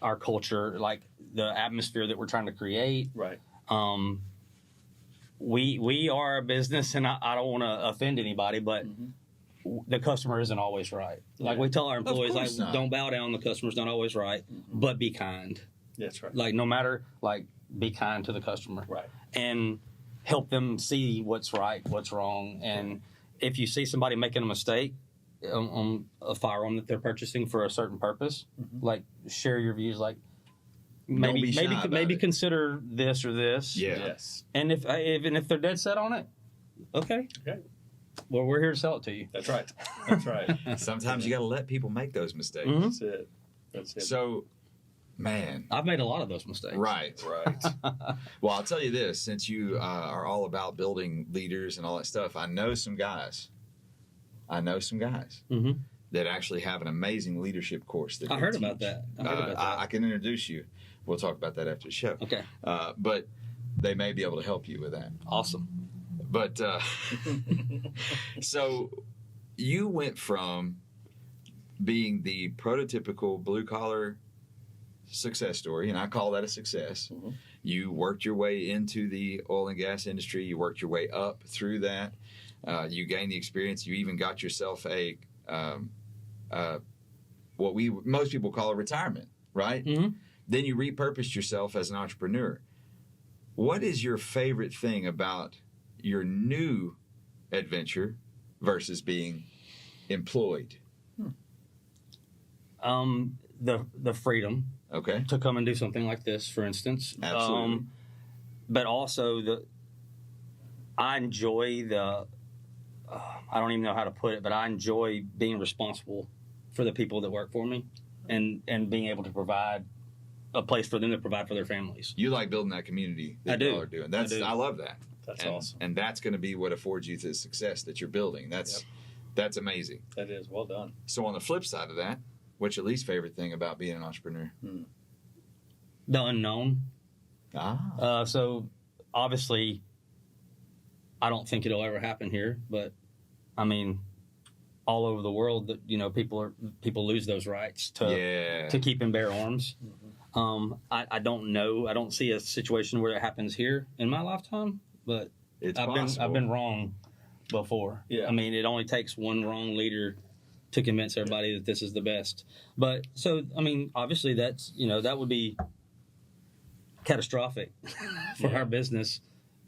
our culture, like the atmosphere that we're trying to create. Right. We are a business, and I don't want to offend anybody, but the customer isn't always right. Like, we tell our employees, like, course not. don't bow down. The customer's not always right, but be kind. That's right. Like, no matter, like, be kind to the customer. Right. And help them see what's right, what's wrong. And if you see somebody making a mistake on a firearm that they're purchasing for a certain purpose, like, share your views. Like, be shy about maybe it. consider this or this. Yeah. Yes. And if they're dead set on it, okay. Okay. Well, we're here to sell it to you. That's right. That's right. Sometimes you got to let people make those mistakes. Mhm. That's it. That's it. So, man, I've made a lot of those mistakes. right. Right. Well, I'll tell you this: since you are all about building leaders and all that stuff, I know some guys Mm-hmm. that actually have an amazing leadership course. That I they heard teach. about that. I heard about that. I can introduce you. We'll talk about that after the show. Okay. But they may be able to help you with that. Awesome. But so you went from being the prototypical blue collar success story, and I call that a success. Mm-hmm. You worked your way into the oil and gas industry. You worked your way up through that. You gained the experience. You even got yourself what most people call a retirement, right? Mm-hmm. Then you repurposed yourself as an entrepreneur. What is your favorite thing about your new adventure versus being employed? The freedom Okay. to come and do something like this, for instance. Absolutely. But also I enjoy I don't even know how to put it, but I enjoy being responsible for the people that work for me and being able to provide a place for them to provide for their families. You like building that community that I do. y'all are doing. I do. I love that. That's and, awesome. And that's going to be what affords you the success that you're building. That's amazing. That is well done. So on the flip side of that, what's your least favorite thing about being an entrepreneur? The unknown. So obviously, I don't think it'll ever happen here, but I mean, all over the world, that people lose those rights to keep and bear arms. I don't know. I don't see a situation where it happens here in my lifetime, but It's I've possible. been wrong before. Yeah. I mean, it only takes one wrong leader to convince everybody that this is the best. But so, I mean, obviously that's, that would be catastrophic for our business.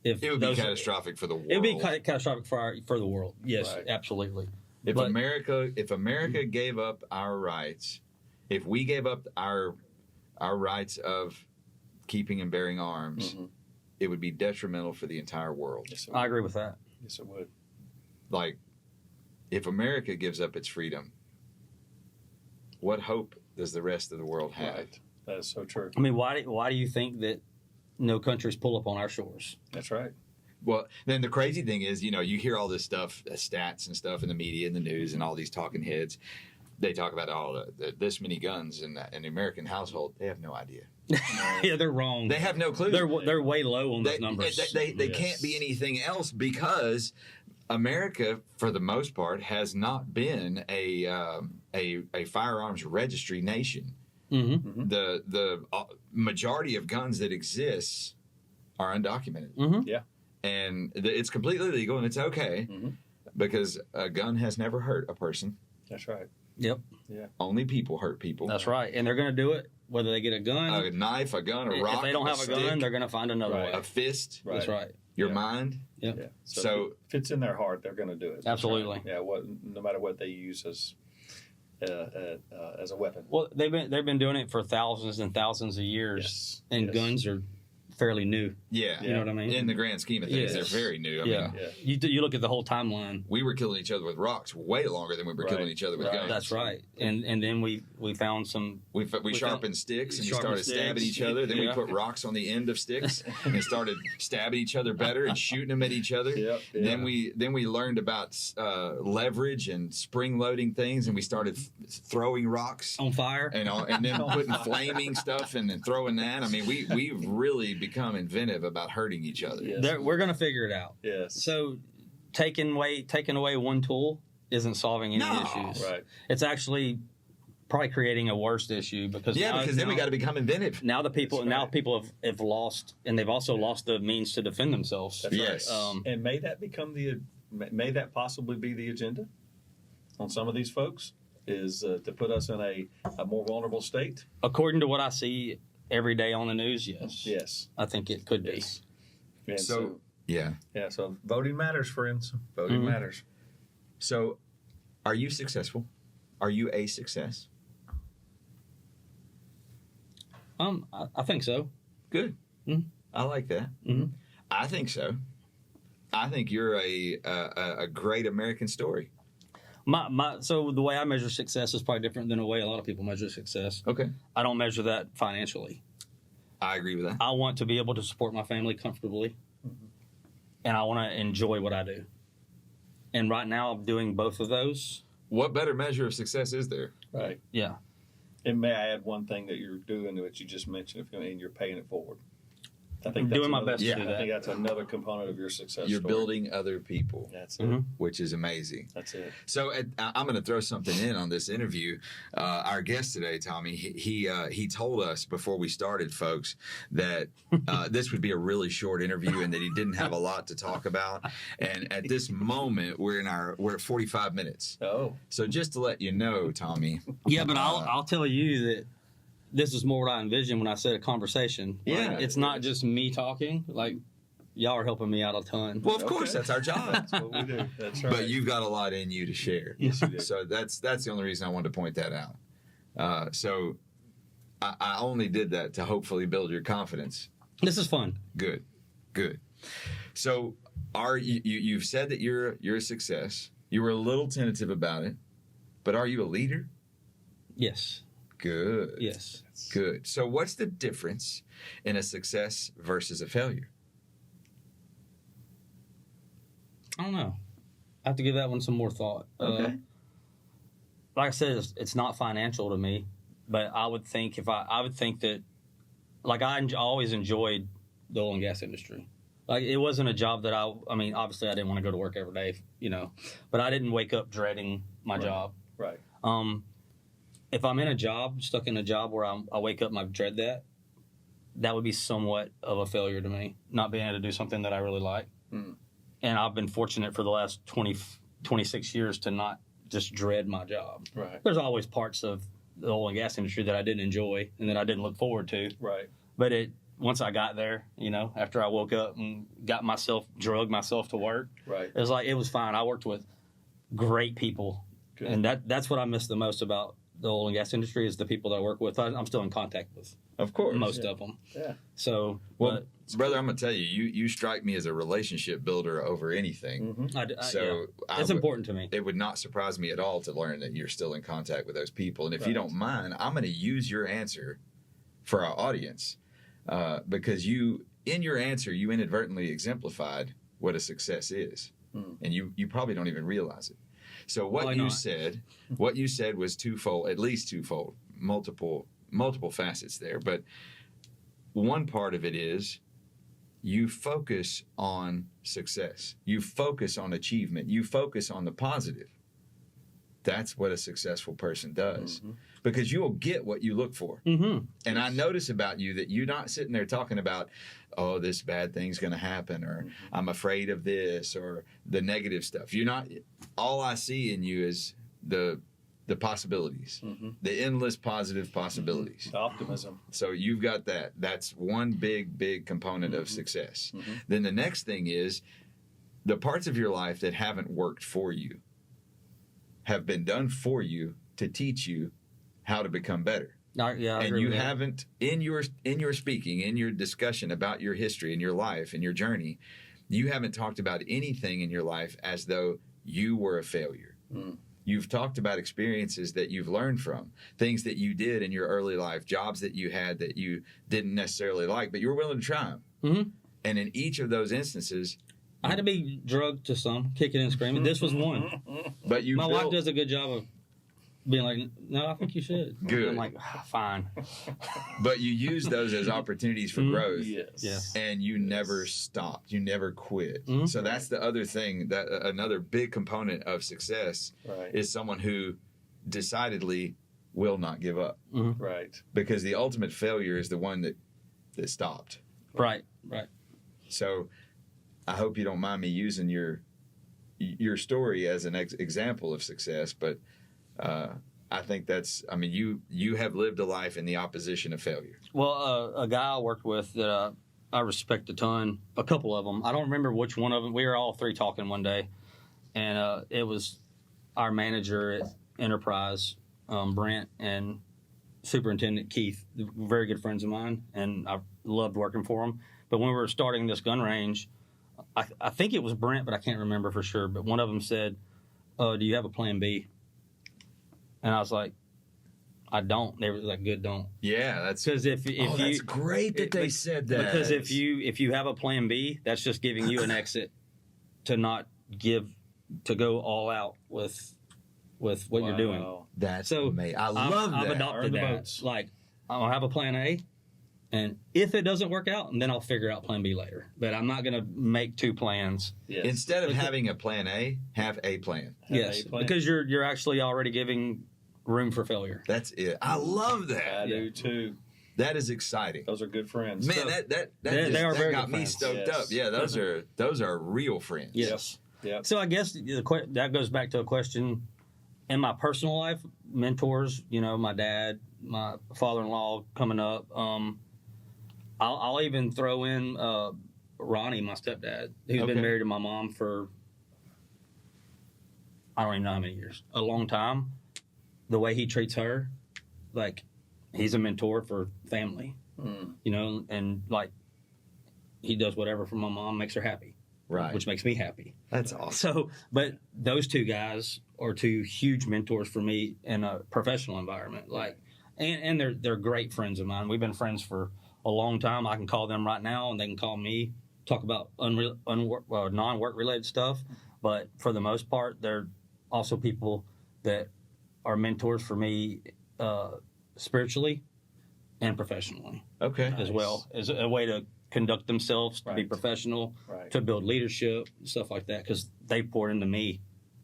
If It would be catastrophic for the world. It would be catastrophic for the world. Yes, Right. absolutely. If But- America gave up our rights, if we gave up our rights of keeping and bearing arms, it would be detrimental for the entire world. Yes, it I would. agree with that. Yes, it would. Like, if America gives up its freedom, what hope does the rest of the world have? Right. That is so true. I mean, why do you think that no countries pull up on our shores? That's right. Well, then the crazy thing is, you hear all this stuff, stats and stuff in the media and the news and all these talking heads. They talk about this many guns in the American household. They have no idea. Yeah, they're wrong. They have no clue. They're way low on those numbers. They Yes. can't be anything else because America, for the most part, has not been a firearms registry nation. Mm-hmm. The majority of guns that exist are undocumented. Mm-hmm. Yeah. And it's completely legal and it's okay Mhm. because a gun has never hurt a person. That's right. Yep, Only people hurt people. that's right. And they're going to do it whether they get a gun. A knife, a gun, a rock, if they don't have a stick, gun, they're going to find another Right. way. a fist, Right. That's right. your Yeah. mind. Yep. Yeah. So- if it's in their heart, they're going to do it. That's Absolutely. right. Yeah. No matter what they use as a weapon. Well, they've been doing it for thousands and thousands of years, Yes. and Yes. guns are fairly new. Yeah. You know what I mean? In the grand scheme of things, Yes. they're very new. I Yeah. mean, Yeah. You look at the whole timeline. we were killing each other with rocks way longer than we were Right. killing each other with Right. guns. That's right. And then we found some. We found- sharpened sticks and we sharpened started stabbing sticks. each other. Then we Yeah. put rocks on the end of sticks and started stabbing each other better and shooting them at each other. Yep. Yeah. Then we learned about leverage and spring loading things, and we started throwing rocks On fire. and then putting flaming stuff and then throwing that. I mean, we've really become inventive about hurting each other. Yes. We're going to figure it out. Yes. So taking away one tool isn't solving any No. issues. Right. It's actually probably creating a worse issue because Because then we got to become inventive. now the people That's right. people have lost, and they've also lost the means to defend themselves. That's Yes. right. And may that possibly be the agenda on some of these folks is to put us in a more vulnerable state? According to what I see every day on the news, yes. Yes. I think it could be. Yes. And So, yeah. so voting matters, friends. Voting Mhm. matters. So, are you successful? Are you a success? I think so. Good. Mhm. I like that. Mhm. I think so. I think you're a great American story. So the way I measure success is probably different than the way a lot of people measure success. Okay. I don't measure that financially. I agree with that. I want to be able to support my family comfortably, and I want to enjoy what I do. And right now, I'm doing both of those. What better measure of success is there? Right. Yeah. And may I add one thing that you're doing that you just mentioned, and you're paying it forward. I think doing my another- best to do I that. think that's another component of your success. You're story. building other people, That's it. Mhm. which is amazing. That's it. So I'm going to throw something in on this interview. Our guest today, Tommy, he told us before we started, folks, that this would be a really short interview and that he didn't have a lot to talk about. And at this moment, we're at 45 minutes. Oh, So just to let you know, Tommy. Yeah, but I'll tell you that this is more what I envisioned when I said a conversation. Yeah, Like, it's not just me talking. Like, y'all are helping me out a ton. Well, of course, Okay. that's our job. that's what we do. That's right. But you've got a lot in you to share. Yes, you do. So that's the only reason I wanted to point that out. So I only did that to hopefully build your confidence. This is fun. Good. So you've said that you're a success. You were a little tentative about it, but are you a leader? Yes. Good. Yes. Good. So what's the difference in a success versus a failure? I don't know. I have to give that one some more thought. Okay. Like I said, it's not financial to me, but I would think I would think that, like, I always enjoyed the oil and gas industry. Like, it wasn't a job that I mean, obviously I didn't want to go to work every day, but I didn't wake up dreading my job. Right. If I'm stuck in a job where I wake up and I dread that would be somewhat of a failure to me, not being able to do something that I really like. Mm. And I've been fortunate for the last 26 years to not just dread my job. Right. There's always parts of the oil and gas industry that I didn't enjoy and that I didn't look forward to. Right. But once I got there, after I woke up and drugged myself to work, Right. it was fine. I worked with great people. Good. And that's what I miss the most about the oil and gas industry is the people that I work with. I'm still in contact with Of course. most of them. Yeah. So, Well, brother, I'm going to tell you, you strike me as a relationship builder over anything. Mm-hmm. So it's important to me. It would not surprise me at all to learn that you're still in contact with those people. And if you Right. don't mind, I'm going to use your answer for our audience because in your answer, you inadvertently exemplified what a success is. Mm. And you probably don't even realize it. So what Why you not? said was twofold, at least twofold, multiple facets there. But one part of it is you focus on success. You focus on achievement. You focus on the positive. That's what a successful person does because you'll get what you look for. Mm-hmm. And I notice about you that you're not sitting there talking about, oh, this bad thing's going to happen or I'm afraid of this or the negative stuff. You're not, all I see in you is the possibilities, the endless positive possibilities. Optimism. So you've got that. That's one big component of success. Then the next thing is the parts of your life that haven't worked for you have been done for you to teach you how to become better. I And agree you with that. haven't in your speaking, in your discussion about your history and your life and your journey, you haven't talked about anything in your life as though you were a failure. You've talked about experiences that you've learned from, things that you did in your early life, jobs that you had that you didn't necessarily like, but you were willing to try them. Mhm. And in each of those instances, I had to be drugged to some, kicking and screaming. This was one. but you My wife built, does a good job of being like, no, I think you should. Good. I'm like, fine. but you use those as opportunities for growth. Yes. Yes. And you never stopped. You never quit. Mhm. So that's the other thing, that another big component of success Right. is someone who decidedly will not give up. Right. Because the ultimate failure is the one that stopped. Right. So I hope you don't mind me using your story as an example of success, but I think you have lived a life in the opposition of failure. Well, a guy I worked with that I respect a ton, a couple of them. I don't remember which one of them. We were all three talking one day, and it was our manager at Enterprise, Brent, and Superintendent Keith, very good friends of mine, and I loved working for them. But when we were starting this gun range, I think it was Brent, but I can't remember for sure. But one of them said, "Do you have a plan B?" And I was like, "I don't." They were like, "Good, don't." Yeah, that's Because if you, that's great that they said that. because if you have a plan B, that's just giving you an exit to not to go all out with what you're doing. Wow. that's So amazing. I love I've that. adopted Earn the that. votes. Like, I'll have a plan A, And if it doesn't work out, then I'll figure out plan B later. But I'm not going to make two plans. Yes. Instead of having a plan A, have a plan. Yes, A plan. because you're actually already giving room for failure. That's it. I love that. I do too. That is exciting. Those are good friends. Man, So- they are very got good me friends. stoked Yes. up. Yeah, those are real friends. Yes. Yep. So I guess that goes back to a question in my personal life. Mentors, my dad, my father-in-law coming up. I'll even throw in Ronnie, my stepdad, who's Okay. been married to my mom for I don't even know how many years, a long time. The way he treats her, like he's a mentor for family, and like he does whatever for my mom, makes her happy, Right. which makes me happy. That's awesome. So, but those two guys are two huge mentors for me in a professional environment. Like, and they're great friends of mine. We've been friends for a long time. I can call them right now, and they can call me, talk about non-work related stuff. But for the most part, they're also people that are mentors for me spiritually and professionally Okay. as well, as a way to conduct themselves, to be Right. professional, Right. to build leadership, stuff like that, because they poured into me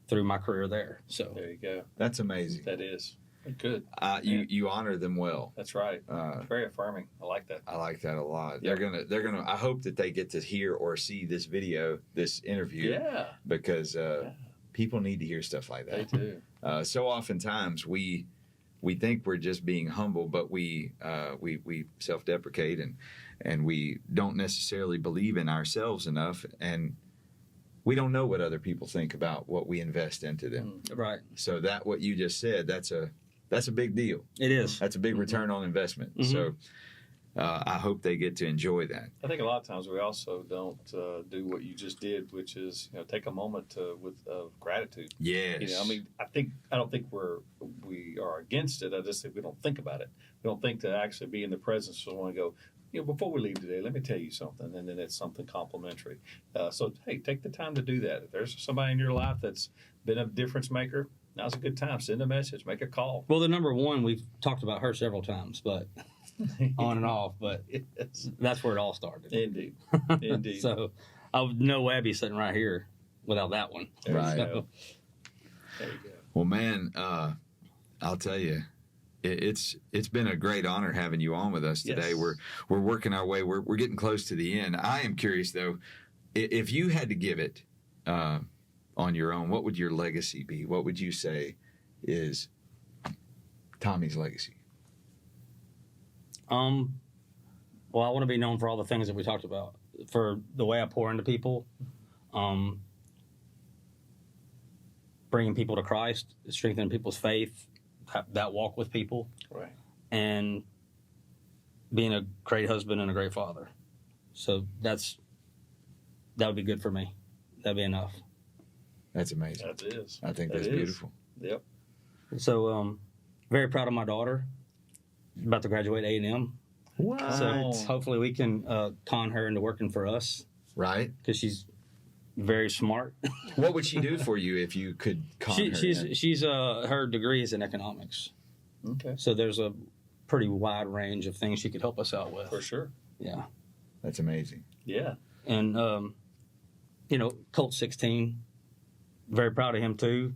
through my career there. So There you go. That's amazing. That is good. You honor them well. That's right. Very affirming. I like that. I like that a lot. Yeah. They're gonna. I hope that they get to hear or see this video, this interview, Yeah, because people need to hear stuff like they that. do. So oftentimes we think we're just being humble, but we self-deprecate and we don't necessarily believe in ourselves enough, and we don't know what other people think about what we invest into them. right, So that what you just said, that's a big deal. it is. That's a big return on investment. Mhm. So I hope they get to enjoy that. I think a lot of times we also don't do what you just did, which is take a moment with gratitude. Yes. I don't think we are against it. I just think we don't think about it. We don't think to actually be in the presence of someone and go, before we leave today, let me tell you something, and then it's something complimentary. So hey, take the time to do that. If there's somebody in your life that's been a difference maker, now's a good time. Send a message, make a call. Well, the number one, we've talked about her several times, but on and off. But Yes. that's where it all started. Indeed. Indeed. So I would no way I'd be sitting right here without that one. There Right. you go. There you go. Well, man, I'll tell you, it's been a great honor having you on with us today. Yes. We're working our way. We're getting close to the end. I am curious though, if you had to give it on your own, what would your legacy be? What would you say is Tommy's legacy? Well, I want to be known for all the things that we talked about, for the way I pour into people, bringing people to Christ, strengthening people's faith, that walk with people, Right. and being a great husband and a great father. So that would be good for me. That'd be enough. That's amazing. That is. I think That that's is. beautiful. Yep. So very proud of my daughter. About to graduate A&M. What? So hopefully we can con her into working for us, Right? because she's very smart. What would she do for you if you could con her in? She's her degree is in economics. Okay. So there's a pretty wide range of things she could help us out with. For sure. Yeah. That's amazing. Yeah. And, Colt 16, very proud of him too.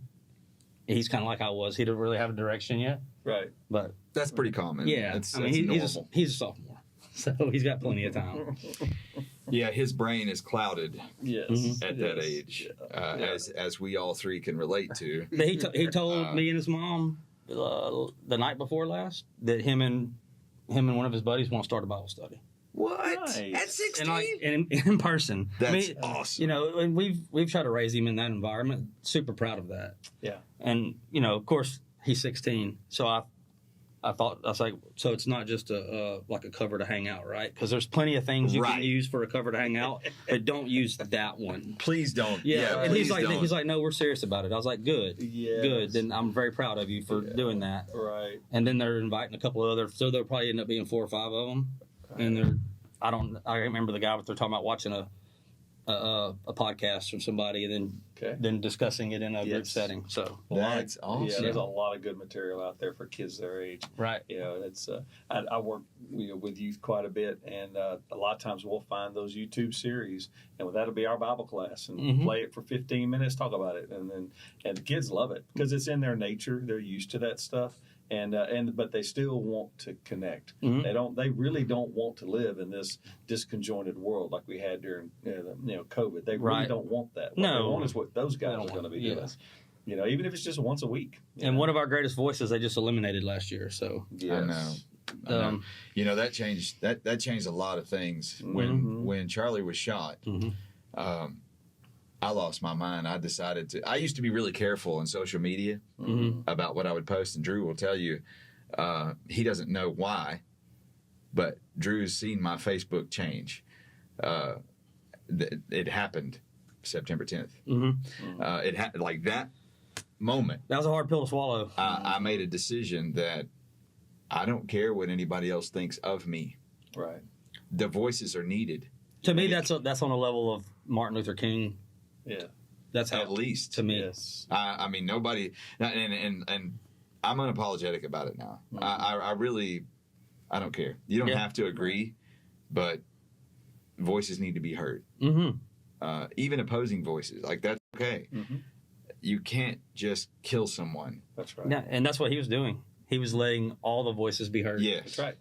He's kind of like I was. He didn't really have a direction yet. Right. But, That's pretty common. yeah, That's he's normal. a sophomore. So he's got plenty of time. Yeah, his brain is clouded Yes. Mhm. at that age, Yeah. as we all three can relate to. But he told me and his mom the night before last that him and one of his buddies want to start a Bible study. What? Nice. At 16? And in person. That's awesome. And we've tried to raise him in that environment. Super proud of that. Yeah. And of course he's 16. So I was like, so it's not just a cover to hang out, right? Because there's plenty of things you Right. can use for a cover to hang out, but don't use that one. Please don't. Yeah, and please he's don't. like, no, we're serious about it. I was like, good, Yes. good. Then I'm very proud of you for doing that. Right. And then they're inviting a couple of other, so there'll probably end up being 4 or 5 of them. And I remember the guy, but they're talking about watching a podcast from somebody and Okay. then discussing it in a group Yes. setting. So That's Yeah, awesome. there's a lot of good material out there for kids their age. right. You know, it's I work with youth quite a bit, and a lot of times we'll find those YouTube series, and that'll be our Bible class, and Mhm. play it for 15 minutes, talk about it, and the kids love it because it's in their nature. They're used to that stuff, but they still want to connect. Mhm. They really don't want to live in this disconjointed world like we had during COVID. They really Right. don't want that. What No. they want is what those guys don't are going to want- be yeah. doing. You know, even if it's just once a week. And one of our greatest voices they just eliminated last year. So I know. I know. Um, You know, that changed that changed a lot of things. When Charlie was shot, Mhm. I lost my mind. I decided to. I used to be really careful on social media about what I would post, and Drew will tell you he doesn't know why, but Drew's seen my Facebook change. It happened September 10th. It like that moment. that was a hard pill to swallow. I made a decision that I don't care what anybody else thinks of me. Right. The voices are needed. To me, that's on a level of Martin Luther King. Yeah. That's how At least to me. Yes. I mean, nobody, and I'm unapologetic about it now. I really, I don't care. You don't Yeah. have to agree, but voices need to be heard. Mm-hmm. Even opposing voices, like that's okay. You can't just kill someone. That's right. Yeah, and that's what he was doing. He was letting all the voices be heard. Yes, That's right.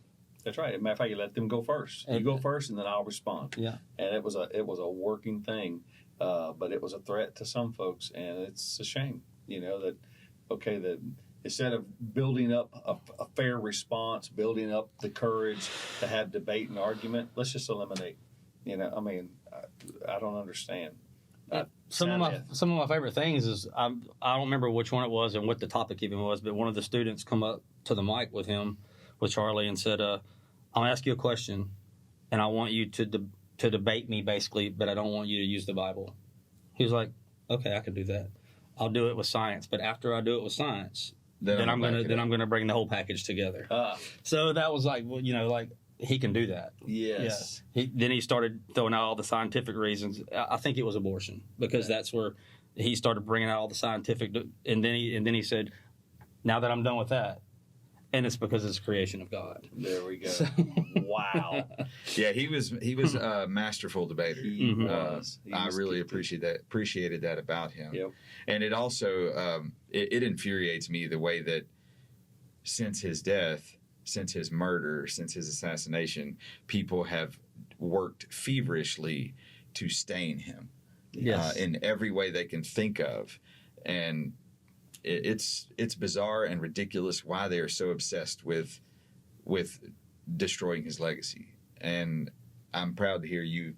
That's right. As a matter of fact, you let them go first. You And- go first, and then I'll respond. Yeah. And it was a working thing, but it was a threat to some folks, and it's a shame. You know that instead of building up a fair response, building up the courage to have debate and argument, let's just eliminate. You know, I mean, I don't understand. Some of my favorite things is I don't remember which one it was and what the topic even was, but one of the students come up to the mic with Charlie and said, "I'm gonna ask you a question, and I want you to debate me basically, but I don't want you to use the Bible." He was like, "Okay, I can do that. I'll do it with science, but after I do it with science, then I'm gonna bring the whole package together." So that was like, well, like he can do that. Yes. Yeah. Then he started throwing out all the scientific reasons. I think it was abortion because that's where he started bringing out all the scientific. And then he said, "Now that I'm done with that, and it's because it's creation of God." There we go. Wow. Yeah, he was a masterful debater. He was. He I was really gifted. appreciated that about him. Yep. And it also it infuriates me the way that since his death, since his murder, since his assassination, people have worked feverishly to stain him Yes. in every way they can think of, and it's bizarre and ridiculous why they are so obsessed with destroying his legacy. And I'm proud to hear you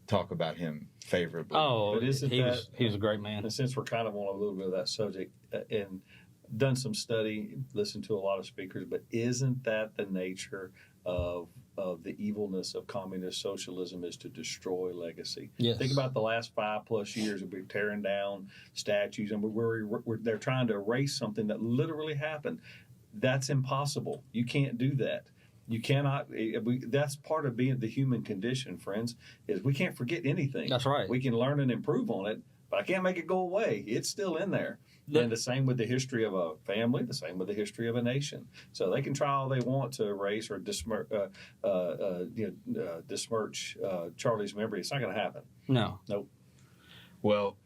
talk about him favorably. Oh, But isn't he was a great man. And since we're kind of on a little bit of that subject, and done some study, listened to a lot of speakers, but isn't that the nature of the evilness of communist socialism is to destroy legacy? Yes. Think about the last 5+ years of we're tearing down statues, and they're trying to erase something that literally happened. That's impossible. You can't do that. You cannot. That's part of being the human condition, friends. Is we can't forget anything. That's right. We can learn and improve on it, but I can't make it go away. It's still in there. And the same with the history of a family, the same with the history of a nation. So they can try all they want to erase or besmirch Charlie's memory. It's not going to happen. No. Nope. Well,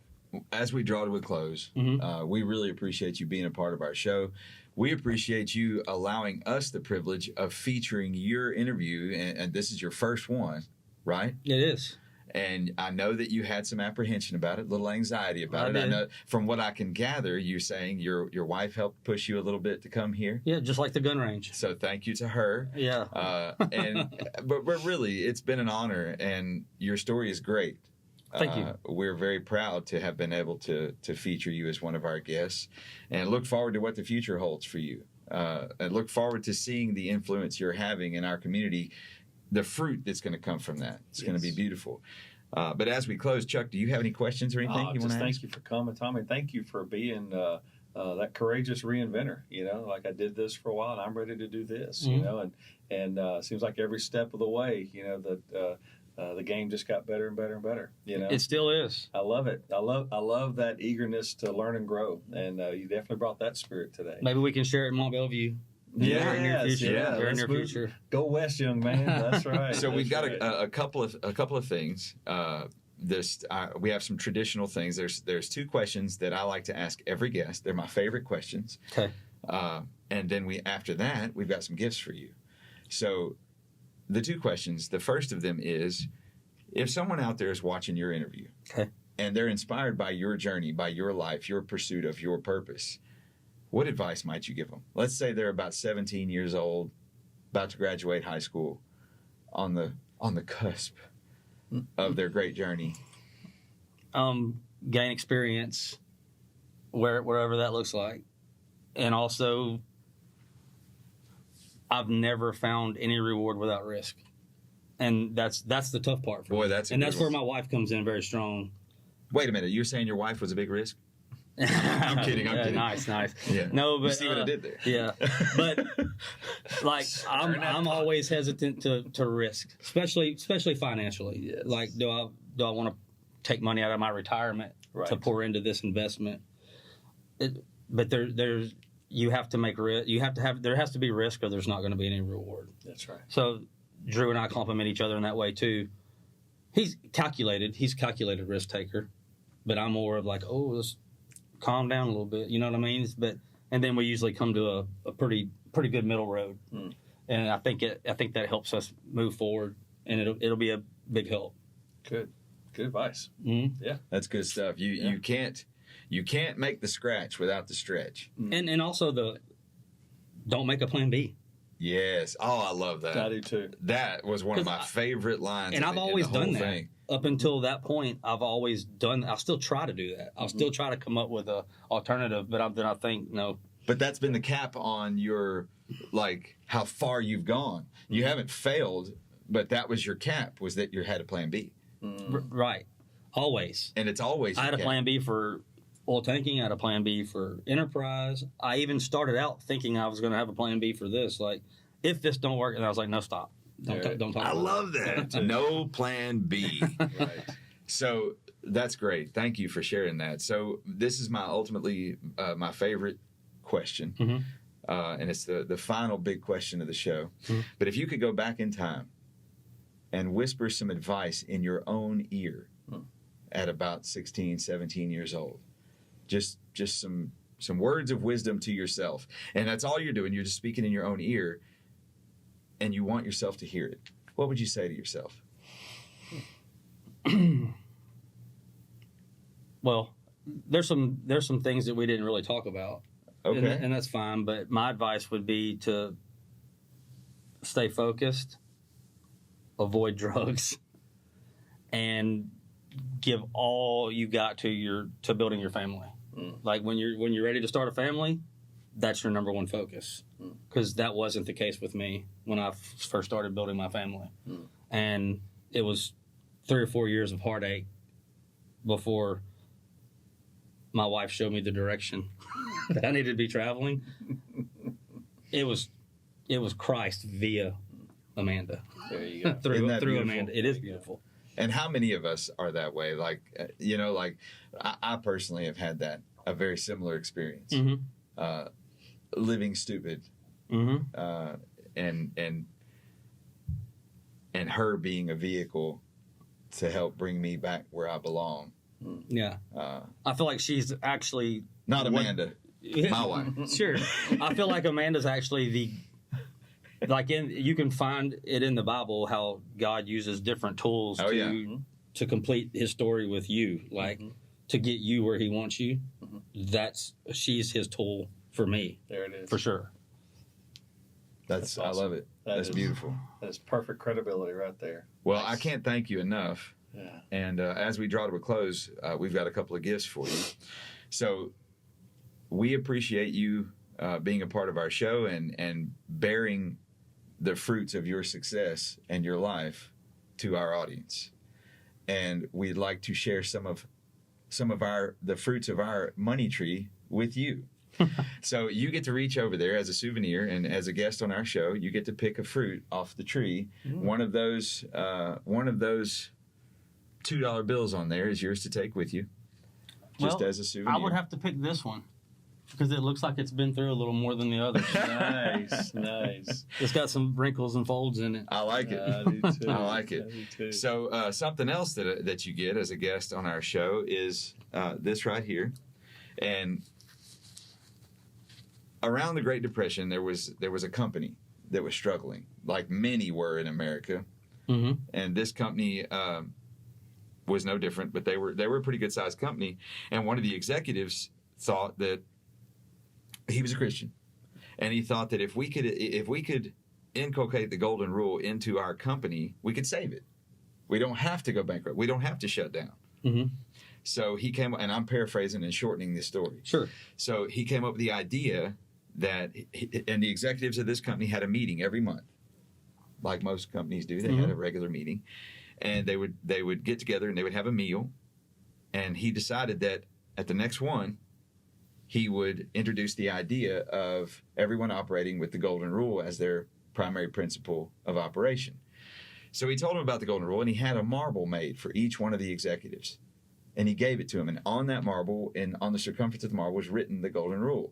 as we draw to a close, we really appreciate you being a part of our show. We appreciate you allowing us the privilege of featuring your interview, and this is your first one, right? It is. And I know that you had some apprehension about it, a little anxiety about it. did. I know from what I can gather, you're saying your wife helped push you a little bit to come here. Yeah, just like the gun range. So thank you to her. Yeah. But really, it's been an honor, and your story is great. Thank you. We're very proud to have been able to feature you as one of our guests, and look forward to what the future holds for you. And look forward to seeing the influence you're having in our community, the fruit that's going to come from that. It's going to be beautiful. But as we close, Chuck, do you have any questions or anything you want to ask? Thank you for coming, Tommy. Thank you for being that courageous reinventor. You know, like I did this for a while, and I'm ready to do this. You know, and it seems like every step of the way, you know, that The game just got better and better and better. You know, It still is. I love it. I love that eagerness to learn and grow, and you definitely brought that spirit today. Maybe we can share it in Mont Bellevue. Very near future. yeah. Very Let's near move- future. Go west, young man. That's right. So we've That's got right. a couple of things. We have some traditional things. There's two questions that I like to ask every guest. They're my favorite questions. Okay. And then after that we've got some gifts for you. So the two questions. The first of them is, if someone out there is watching your interview, Okay. and they're inspired by your journey, by your life, your pursuit of your purpose, what advice might you give them? Let's say they're about 17 years old, about to graduate high school, on the cusp of their great journey. Gain experience wherever that looks like. And also, I've never found any reward without risk. And that's the tough part for Boy, me. that's a and good that's one. where my wife comes in very strong. Wait a minute, you're saying your wife was a big risk? I'm kidding. Yeah, nice. Yeah. No, but You see what I did there? Yeah, but like I'm always hesitant to risk, especially financially. Yes. Like, do I want to take money out of my retirement to Right. pour into this investment? But there's you have to make risk. There has to be risk, or there's not going to be any reward. That's right. So Drew and I complement each other in that way too. He's calculated risk taker, but I'm more of like, oh, let's calm down a little bit. You know what I mean? And then we usually come to a pretty good middle road, and I think that helps us move forward, and it'll be a big help. Good advice. Mm-hmm. Yeah. That's good stuff. You can't make the scratch without the stretch. And also don't make a plan B. Yes. Oh, I love that. I do too. That was one of my favorite lines. And in I've the always whole done that. thing. Up until that point, I'll still try to do that. I'll still try to come up with a alternative, but then I think, no. But that's been the cap on your, like, how far you've gone. You haven't failed, but that was your cap, was that you had a plan B. Right. Always. And it's always I had your a cap. plan B for oil tanking. I had a plan B for enterprise. I even started out thinking I was going to have a plan B for this. Like, if this don't work, and I was like, no, stop. Don't talk I about love that. No plan B. Right. So that's great. Thank you for sharing that. So this is ultimately my favorite question. Mhm. And it's the final big question of the show. Mhm. But if you could go back in time and whisper some advice in your own ear at about 16, 17 years old, just some words of wisdom to yourself. And that's all you're doing. You're just speaking in your own ear, and you want yourself to hear it. What would you say to yourself? Well, there's some things that we didn't really talk about. Okay. And that's fine. But my advice would be to stay focused, avoid drugs, and give all you got to building your family. Like when you're ready to start a family, that's your number one focus. Because that wasn't the case with me when I first started building my family, and it was 3 or 4 years of heartache before my wife showed me the direction that I needed to be traveling. It was Christ via Amanda. There you go. Isn't through that beautiful? Amanda. It is beautiful. And how many of us are that way? Like, I personally have had a very similar experience. Mm-hmm. Living stupid, Mm-hmm. and her being a vehicle to help bring me back where I belong. Yeah. I feel like she's actually Not Amanda, my wife. Sure. I feel like Amanda's actually you can find it in the Bible how God uses different tools Oh, yeah. to complete his story with you, like to get you where he wants you. She's his tool for me, There it is. for sure. That's awesome. I love it. That That's is- beautiful. That is perfect credibility right there. Well, I can't thank you enough. Yeah. And as we draw to a close, we've got a couple of gifts for you. So we appreciate you being a part of our show and bearing the fruits of your success and your life to our audience. And we'd like to share some of the fruits of our money tree with you. So you get to reach over there as a souvenir, and as a guest on our show, you get to pick a fruit off the tree. One of those $2 bills on there is yours to take with you, just as a souvenir. I would have to pick this one because it looks like it's been through a little more than the others. Nice. It's got some wrinkles and folds in it. I like it. I do too. I like it. I do too. So something else that you get as a guest on our show is this right here. And around the Great Depression, there was a company that was struggling, like many were in America. Mm-hmm. And this company was no different, but they were a pretty good sized company. And one of the executives thought that he was a Christian, and he thought that if we could inculcate the golden rule into our company, we could save it. We don't have to go bankrupt. We don't have to shut down. Mm-hmm. So he came, and I'm paraphrasing and shortening this story. Sure. So he came up with the idea that, and the executives of this company had a meeting every month, like most companies do. They had a regular meeting, and they would get together and they would have a meal. And he decided that at the next one, he would introduce the idea of everyone operating with the golden rule as their primary principle of operation. So he told him about the golden rule, and he had a marble made for each one of the executives. And he gave it to him. And on that marble, and on the circumference of the marble, was written the golden rule.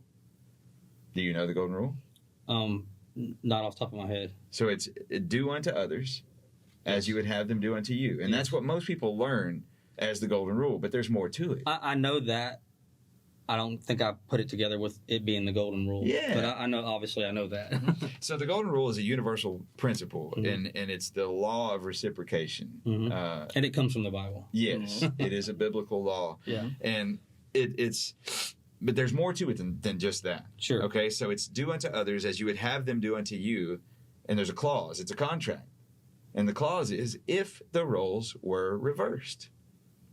Do you know the golden rule? Not off the top of my head. So it's do unto others as you would have them do unto you. And that's what most people learn as the golden rule, but there's more to it. I know that. I don't think I put it together with it being the golden rule. Yeah. But I know, obviously, I know that. So the golden rule is a universal principle, and it's the law of reciprocation. And it comes from the Bible. Yes, it is a biblical law. Yeah. And it's, but there's more to it than just that. Sure. Okay, so it's do unto others as you would have them do unto you, and there's a clause. It's a contract. And the clause is if the roles were reversed.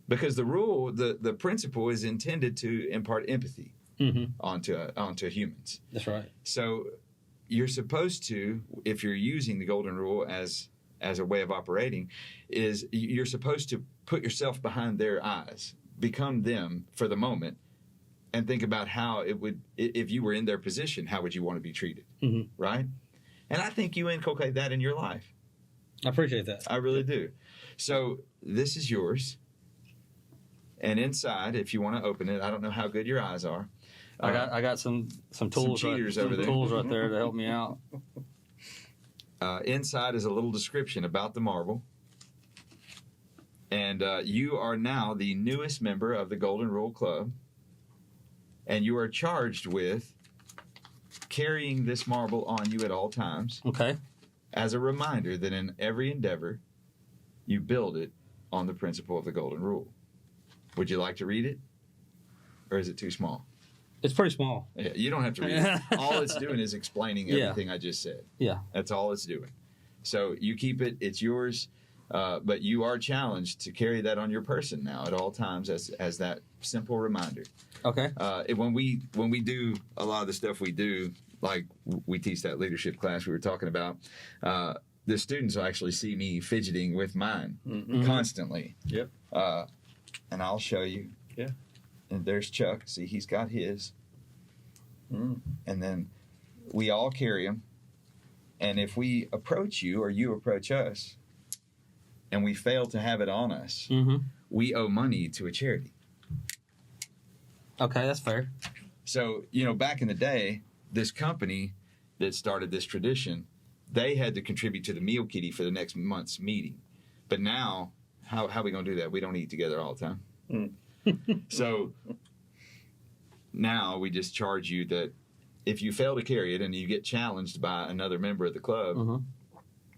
Because the rule, the principle is intended to impart empathy onto humans. That's right. So you're supposed to, if you're using the golden rule as a way of operating, is you're supposed to put yourself behind their eyes, become them for the moment, and think about how it would, if you were in their position, how would you want to be treated, right? And I think you inculcate that in your life. I appreciate that. I really do. So this is yours. And inside, if you want to open it, I don't know how good your eyes are. I got some tools, cheaters over there. Tools right there to help me out. Inside is a little description about the marble. And you are now the newest member of the Golden Rule Club. And you are charged with carrying this marble on you at all times. Okay. As a reminder that in every endeavor, you build it on the principle of the Golden Rule. Would you like to read it? Or is it too small? It's pretty small. Yeah, you don't have to read it. All it's doing is explaining everything I just said. Yeah. That's all it's doing. So you keep it, it's yours, but you are challenged to carry that on your person now at all times as that simple reminder. Okay. When we do a lot of the stuff we do, like we teach that leadership class we were talking about, the students will actually see me fidgeting with mine constantly. Yep. And I'll show you. Yeah. And there's Chuck. See, he's got his. And then we all carry them. And if we approach you or you approach us and we fail to have it on us, we owe money to a charity. Okay, that's fair. So, back in the day, this company that started this tradition, they had to contribute to the meal kitty for the next month's meeting. But now, how are we going to do that? We don't eat together all the time. So now we just charge you that if you fail to carry it and you get challenged by another member of the club,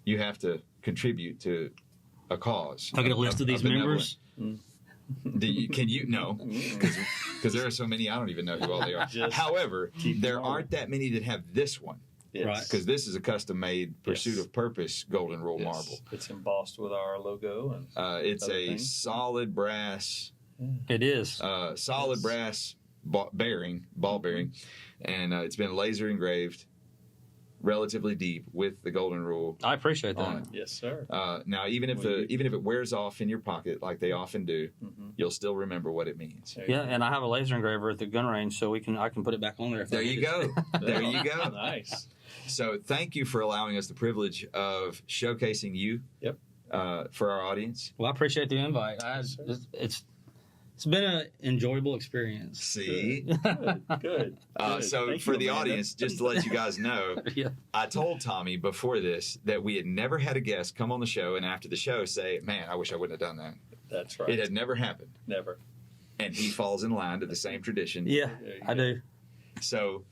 you have to contribute to a cause. I'll get a list of these members. Can you? No, because there are so many, I don't even know who all they are. However, there aren't that many that have this one. Yes. Right. Because this is a custom-made Pursuit of Purpose Golden Rule marble. It's embossed with our logo. And it's a solid brass. It is. Solid brass ball bearing, and it's been laser engraved. relatively deep with the golden rule I appreciate on that. it. Yes, sir. Now, even if it wears off in your pocket like they often do, you'll still remember what it means. There you Yeah, and I have a laser engraver at the gun range, so I can put it back on there. If I There need you it. go. There you go. Nice. So thank you for allowing us the privilege of showcasing you Yep. for our audience. Well, I appreciate the invite. Yes, sir. It's been an enjoyable experience. See? Good. Good. So Thank for you, the Amanda. audience, just to let you guys know, Yeah. I told Tommy before this that we had never had a guest come on the show and after the show say, man, I wish I wouldn't have done that. That's right. It had never happened. Never. And he falls in line to the same tradition. Yeah, There you I go. do. So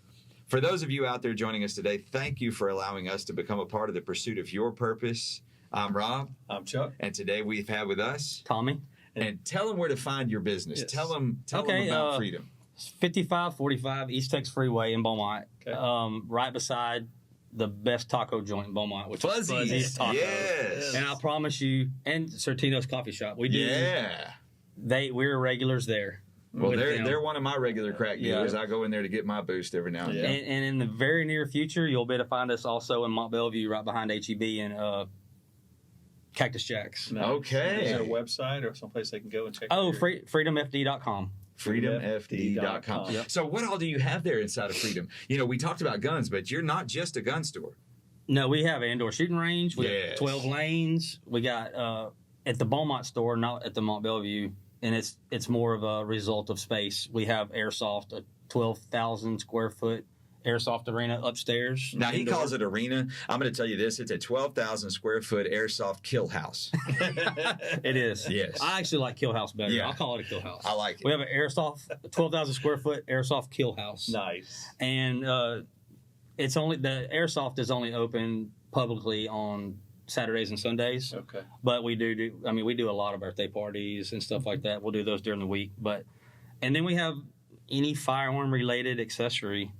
for those of you out there joining us today, thank you for allowing us to become a part of the pursuit of your purpose. I'm Rob, I'm Chuck. and today we've had with us, Tommy, and tell them where to find your business. Yes. Tell them Okay, about Freedom. 5545 East Texas Freeway in Beaumont, Okay. right beside the best taco joint in Beaumont, which is Fuzzy's Tacos. Yes. And I promise you, and Sortino's Coffee Shop, we do. Yeah. We're regulars there. Well, with them. they're one of my regular crack Yeah. dealers. I go in there to get my boost every now and Yeah. then. And in the very near future, you'll be able to find us also in Mont Bellevue, right behind HEB and Cactus Jacks. Nice. Okay. Is there a website or someplace they can go and check Oh, out your- freedomfd.com. FreedomFD.com. Yep. So what all do you have there inside of Freedom? You know, we talked about guns, but you're not just a gun store. No, we have an indoor shooting range. We Yes. got 12 lanes. We got at the Beaumont store, not at the Mont Bellevue, and it's more of a result of space. We have airsoft, a 12,000 square foot airsoft arena upstairs. Now, he indoor. calls it arena. I'm going to tell you this. It's a 12,000 square foot airsoft kill house. It is. Yes. I actually like Kill House better. Yeah. I'll call it a Kill House. I like it. We have an airsoft, 12,000 square foot airsoft Kill House. Nice. And it's only the airsoft is only open publicly on Saturdays and Sundays. Okay. But we do we do a lot of birthday parties and stuff like that. We'll do those during the week. And then we have any firearm related accessory,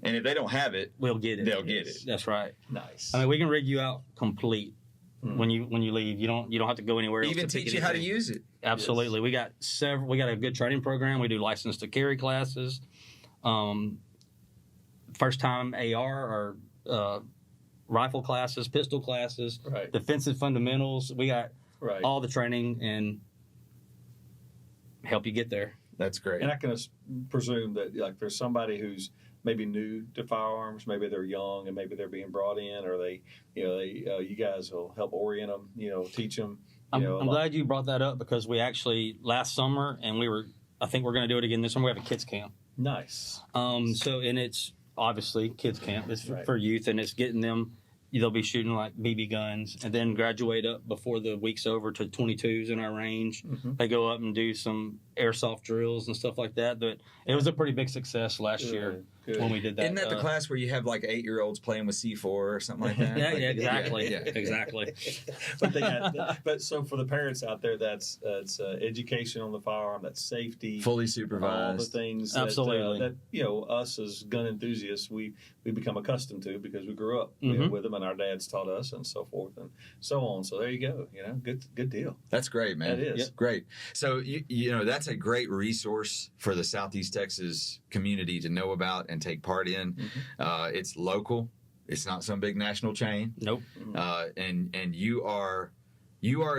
And if they don't have it, we'll get it. they'll get it. That's right. Nice. I mean, we can rig you out complete when you leave. You don't have to go anywhere else. Even to pick teach you how to anything. use it. Absolutely. We got a good training program. We do license to carry classes, first time AR or rifle classes, pistol classes, Right. defensive fundamentals. We got Right. all the training and help you get there. That's great. And I can presume that like there's somebody who's maybe new to firearms, maybe they're young and maybe they're being brought in, or you guys will help orient them, teach them. I'm glad you brought that up because we actually last summer and I think we're going to do it again this summer. We have a kids camp. Nice. And it's obviously kids camp. It's Right. for youth and it's getting them. They'll be shooting like BB guns and then graduate up before the week's over to 22s in our range. Mhm. They go up and do some airsoft drills and stuff like that. But it was a pretty big success last year Good. when we did that. Isn't that the class where you have like 8-year-olds playing with C4 or something like that? Yeah, Like, yeah, exactly, yeah. exactly. but so for the parents out there, that's education on the firearm, that's safety, Fully all the supervised. things Absolutely. that us as gun enthusiasts we become accustomed to because we grew up Mhm. with them and our dads taught us and so forth and so on. So there you go. Good deal. That's great, man. That is. Yep. Great. So, you know, that's a great resource for the Southeast Texas community to know about and take part in. Mm-hmm. It's local. It's not some big national chain. Nope. And you are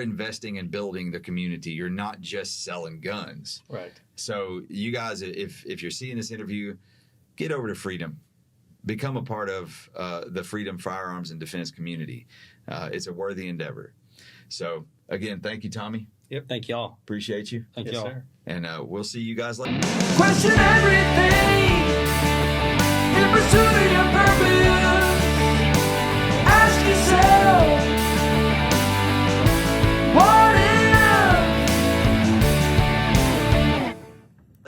investing in building the community. You're not just selling guns. Right. So you guys, if you're seeing this interview, get over to Freedom. Become a part of the Freedom Firearms and Defense community. It's a worthy endeavor. So again, thank you, Tommy. Yep. Thank y'all. Appreciate you. Thank Yes, y'all. sir. And we'll see you guys later. Question everything in pursuit of your